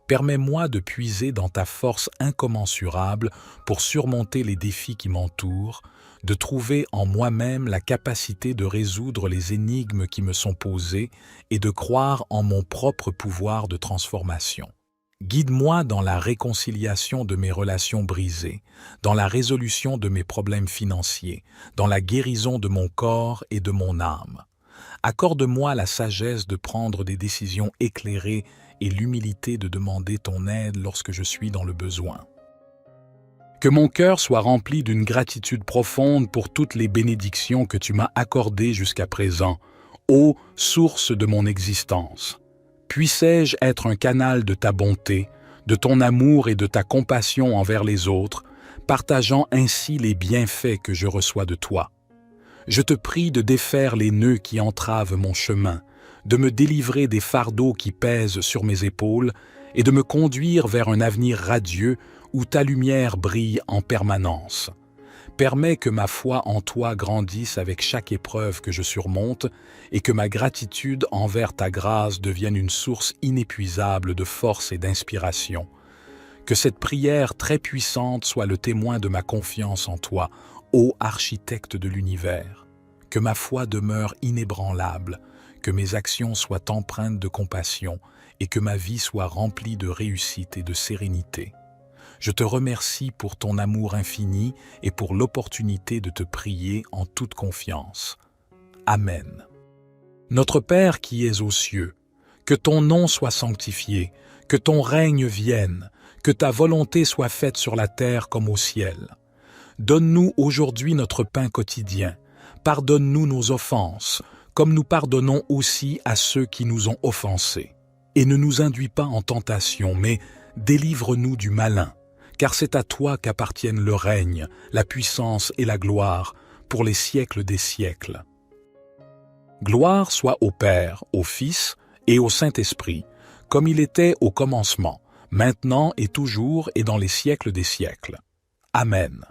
Permets-moi de puiser dans ta force incommensurable pour surmonter les défis qui m'entourent, de trouver en moi-même la capacité de résoudre les énigmes qui me sont posées et de croire en mon propre pouvoir de transformation. Guide-moi dans la réconciliation de mes relations brisées, dans la résolution de mes problèmes financiers, dans la guérison de mon corps et de mon âme. Accorde-moi la sagesse de prendre des décisions éclairées et l'humilité de demander ton aide lorsque je suis dans le besoin. Que mon cœur soit rempli d'une gratitude profonde pour toutes les bénédictions que tu m'as accordées jusqu'à présent, ô source de mon existence. Puissais-je être un canal de ta bonté, de ton amour et de ta compassion envers les autres, partageant ainsi les bienfaits que je reçois de toi. Je te prie de défaire les nœuds qui entravent mon chemin, de me délivrer des fardeaux qui pèsent sur mes épaules et de me conduire vers un avenir radieux où ta lumière brille en permanence. Permets que ma foi en toi grandisse avec chaque épreuve que je surmonte et que ma gratitude envers ta grâce devienne une source inépuisable de force et d'inspiration. Que cette prière très puissante soit le témoin de ma confiance en toi, ô architecte de l'univers. Que ma foi demeure inébranlable, que mes actions soient empreintes de compassion et que ma vie soit remplie de réussite et de sérénité. Je te remercie pour ton amour infini et pour l'opportunité de te prier en toute confiance. Amen. Notre Père qui es aux cieux, que ton nom soit sanctifié, que ton règne vienne, que ta volonté soit faite sur la terre comme au ciel. Donne-nous aujourd'hui notre pain quotidien. Pardonne-nous nos offenses, comme nous pardonnons aussi à ceux qui nous ont offensés. Et ne nous induis pas en tentation, mais délivre-nous du malin, car c'est à toi qu'appartiennent le règne, la puissance et la gloire, pour les siècles des siècles. Gloire soit au Père, au Fils et au Saint-Esprit, comme il était au commencement, maintenant et toujours et dans les siècles des siècles. Amen.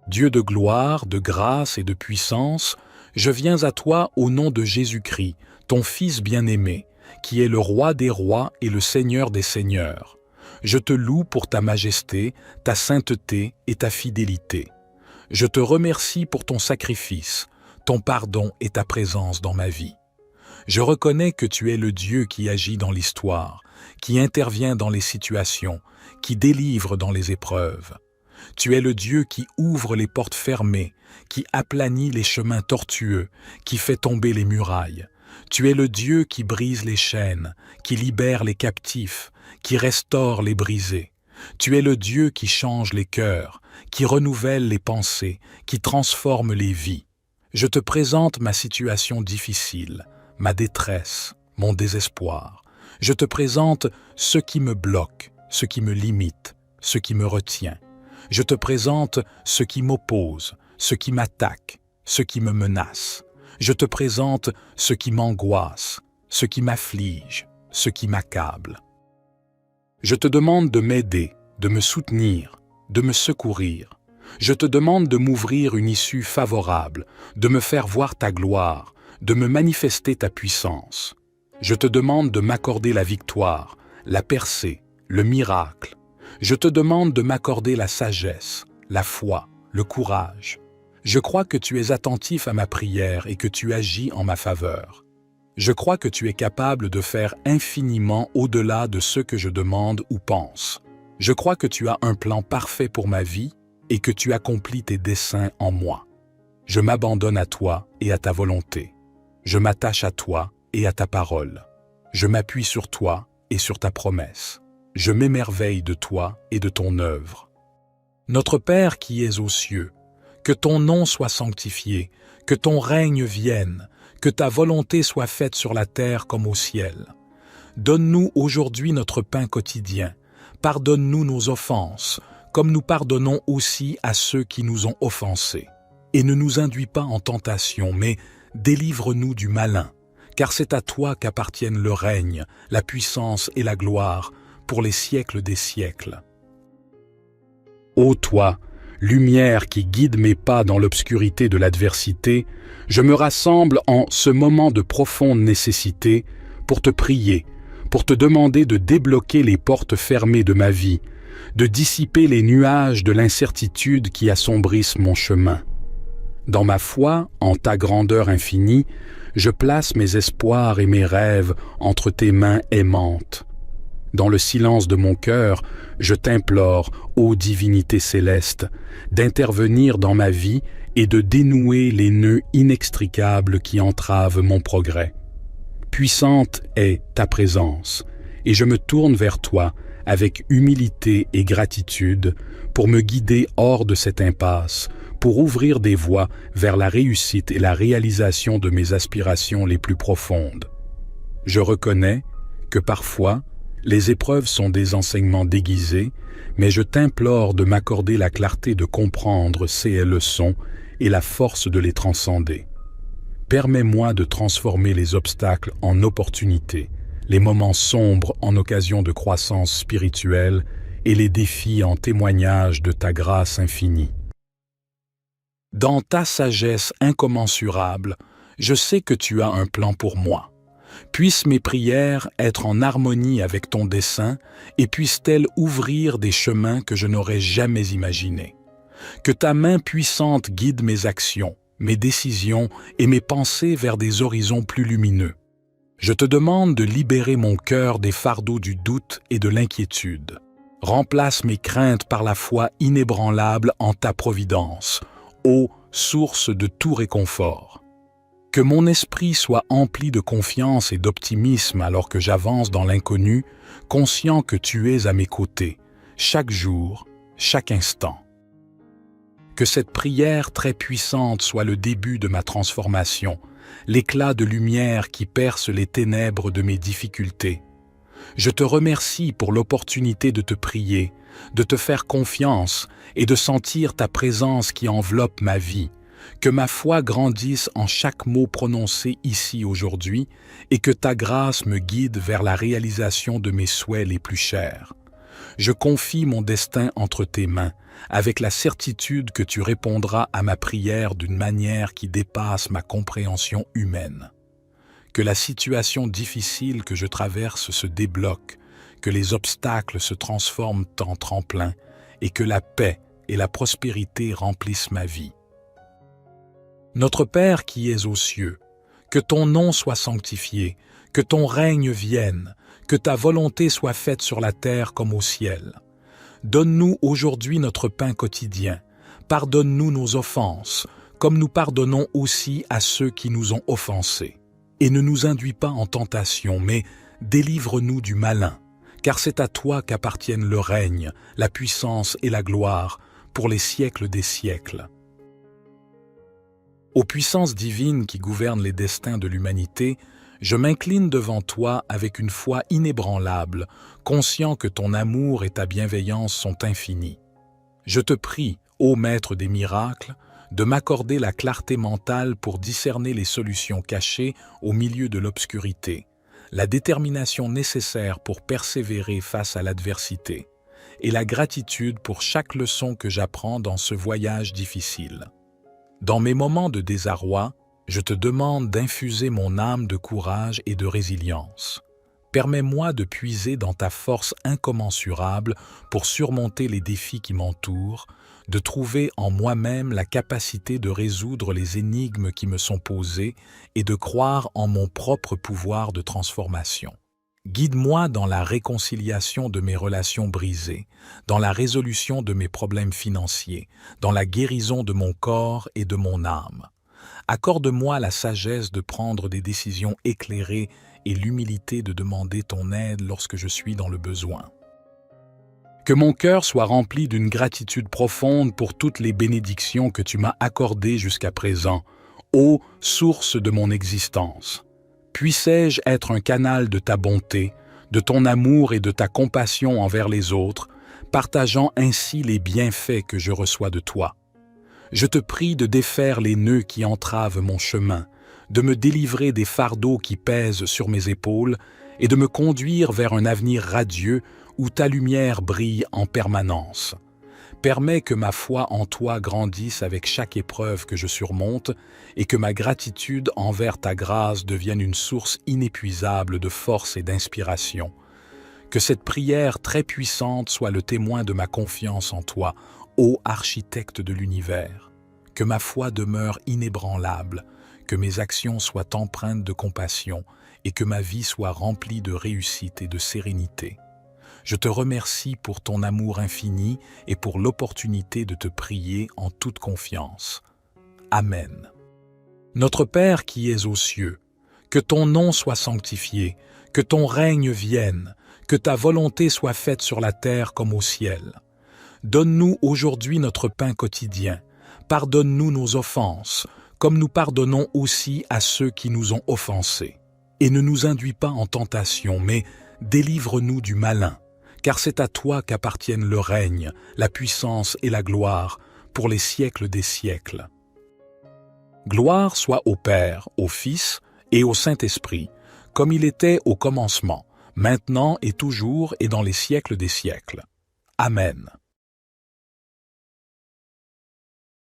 Dieu de gloire, de grâce et de puissance, je viens à toi au nom de Jésus-Christ, ton Fils bien-aimé, qui est le Roi des rois et le Seigneur des seigneurs. Je te loue pour ta majesté, ta sainteté et ta fidélité. Je te remercie pour ton sacrifice, ton pardon et ta présence dans ma vie. Je reconnais que tu es le Dieu qui agit dans l'histoire, qui intervient dans les situations, qui délivre dans les épreuves. Tu es le Dieu qui ouvre les portes fermées, qui aplanit les chemins tortueux, qui fait tomber les murailles. Tu es le Dieu qui brise les chaînes, qui libère les captifs, qui restaure les brisés. Tu es le Dieu qui change les cœurs, qui renouvelle les pensées, qui transforme les vies. Je te présente ma situation difficile, ma détresse, mon désespoir. Je te présente ce qui me bloque, ce qui me limite, ce qui me retient. Je te présente ce qui m'oppose, ce qui m'attaque, ce qui me menace. Je te présente ce qui m'angoisse, ce qui m'afflige, ce qui m'accable. Je te demande de m'aider, de me soutenir, de me secourir. Je te demande de m'ouvrir une issue favorable, de me faire voir ta gloire, de me manifester ta puissance. Je te demande de m'accorder la victoire, la percée, le miracle. Je te demande de m'accorder la sagesse, la foi, le courage. Je crois que tu es attentif à ma prière et que tu agis en ma faveur. Je crois que tu es capable de faire infiniment au-delà de ce que je demande ou pense. Je crois que tu as un plan parfait pour ma vie et que tu accomplis tes desseins en moi. Je m'abandonne à toi et à ta volonté. Je m'attache à toi et à ta parole. Je m'appuie sur toi et sur ta promesse. Je m'émerveille de toi et de ton œuvre. Notre Père qui es aux cieux, que ton nom soit sanctifié, que ton règne vienne, que ta volonté soit faite sur la terre comme au ciel. Donne-nous aujourd'hui notre pain quotidien. Pardonne-nous nos offenses, comme nous pardonnons aussi à ceux qui nous ont offensés. Et ne nous induis pas en tentation, mais délivre-nous du malin, car c'est à toi qu'appartiennent le règne, la puissance et la gloire, pour les siècles des siècles. Ô toi, lumière qui guide mes pas dans l'obscurité de l'adversité, je me rassemble en ce moment de profonde nécessité pour te prier, pour te demander de débloquer les portes fermées de ma vie, de dissiper les nuages de l'incertitude qui assombrissent mon chemin. Dans ma foi, en ta grandeur infinie, je place mes espoirs et mes rêves entre tes mains aimantes. Dans le silence de mon cœur, je t'implore, ô divinité céleste, d'intervenir dans ma vie et de dénouer les nœuds inextricables qui entravent mon progrès. Puissante est ta présence, et je me tourne vers toi avec humilité et gratitude pour me guider hors de cette impasse, pour ouvrir des voies vers la réussite et la réalisation de mes aspirations les plus profondes. Je reconnais que parfois, les épreuves sont des enseignements déguisés, mais je t'implore de m'accorder la clarté de comprendre ces leçons et la force de les transcender. Permets-moi de transformer les obstacles en opportunités, les moments sombres en occasion de croissance spirituelle et les défis en témoignage de ta grâce infinie. Dans ta sagesse incommensurable, je sais que tu as un plan pour moi. Puissent mes prières être en harmonie avec ton dessein et puissent-elles ouvrir des chemins que je n'aurais jamais imaginés. Que ta main puissante guide mes actions, mes décisions et mes pensées vers des horizons plus lumineux. Je te demande de libérer mon cœur des fardeaux du doute et de l'inquiétude. Remplace mes craintes par la foi inébranlable en ta providence, ô source de tout réconfort. Que mon esprit soit empli de confiance et d'optimisme alors que j'avance dans l'inconnu, conscient que tu es à mes côtés, chaque jour, chaque instant. Que cette prière très puissante soit le début de ma transformation, l'éclat de lumière qui perce les ténèbres de mes difficultés. Je te remercie pour l'opportunité de te prier, de te faire confiance et de sentir ta présence qui enveloppe ma vie. Que ma foi grandisse en chaque mot prononcé ici aujourd'hui et que ta grâce me guide vers la réalisation de mes souhaits les plus chers. Je confie mon destin entre tes mains, avec la certitude que tu répondras à ma prière d'une manière qui dépasse ma compréhension humaine. Que la situation difficile que je traverse se débloque, que les obstacles se transforment en tremplin et que la paix et la prospérité remplissent ma vie. Notre Père qui es aux cieux, que ton nom soit sanctifié, que ton règne vienne, que ta volonté soit faite sur la terre comme au ciel. Donne-nous aujourd'hui notre pain quotidien. Pardonne-nous nos offenses, comme nous pardonnons aussi à ceux qui nous ont offensés. Et ne nous induis pas en tentation, mais délivre-nous du malin, car c'est à toi qu'appartiennent le règne, la puissance et la gloire, pour les siècles des siècles. Aux puissances divines qui gouvernent les destins de l'humanité, je m'incline devant toi avec une foi inébranlable, conscient que ton amour et ta bienveillance sont infinis. Je te prie, ô Maître des miracles, de m'accorder la clarté mentale pour discerner les solutions cachées au milieu de l'obscurité, la détermination nécessaire pour persévérer face à l'adversité, et la gratitude pour chaque leçon que j'apprends dans ce voyage difficile. Dans mes moments de désarroi, je te demande d'infuser mon âme de courage et de résilience. Permets-moi de puiser dans ta force incommensurable pour surmonter les défis qui m'entourent, de trouver en moi-même la capacité de résoudre les énigmes qui me sont posées et de croire en mon propre pouvoir de transformation. Guide-moi dans la réconciliation de mes relations brisées, dans la résolution de mes problèmes financiers, dans la guérison de mon corps et de mon âme. Accorde-moi la sagesse de prendre des décisions éclairées et l'humilité de demander ton aide lorsque je suis dans le besoin. Que mon cœur soit rempli d'une gratitude profonde pour toutes les bénédictions que tu m'as accordées jusqu'à présent, ô source de mon existence. Puissais-je être un canal de ta bonté, de ton amour et de ta compassion envers les autres, partageant ainsi les bienfaits que je reçois de toi. Je te prie de défaire les nœuds qui entravent mon chemin, de me délivrer des fardeaux qui pèsent sur mes épaules et de me conduire vers un avenir radieux où ta lumière brille en permanence. Permets que ma foi en toi grandisse avec chaque épreuve que je surmonte et que ma gratitude envers ta grâce devienne une source inépuisable de force et d'inspiration. Que cette prière très puissante soit le témoin de ma confiance en toi, ô architecte de l'univers. Que ma foi demeure inébranlable, que mes actions soient empreintes de compassion et que ma vie soit remplie de réussite et de sérénité. Je te remercie pour ton amour infini et pour l'opportunité de te prier en toute confiance. Amen. Notre Père qui es aux cieux, que ton nom soit sanctifié, que ton règne vienne, que ta volonté soit faite sur la terre comme au ciel. Donne-nous aujourd'hui notre pain quotidien. Pardonne-nous nos offenses, comme nous pardonnons aussi à ceux qui nous ont offensés. Et ne nous induis pas en tentation, mais délivre-nous du malin. Car c'est à toi qu'appartiennent le règne, la puissance et la gloire, pour les siècles des siècles. Gloire soit au Père, au Fils et au Saint-Esprit, comme il était au commencement, maintenant et toujours et dans les siècles des siècles. Amen.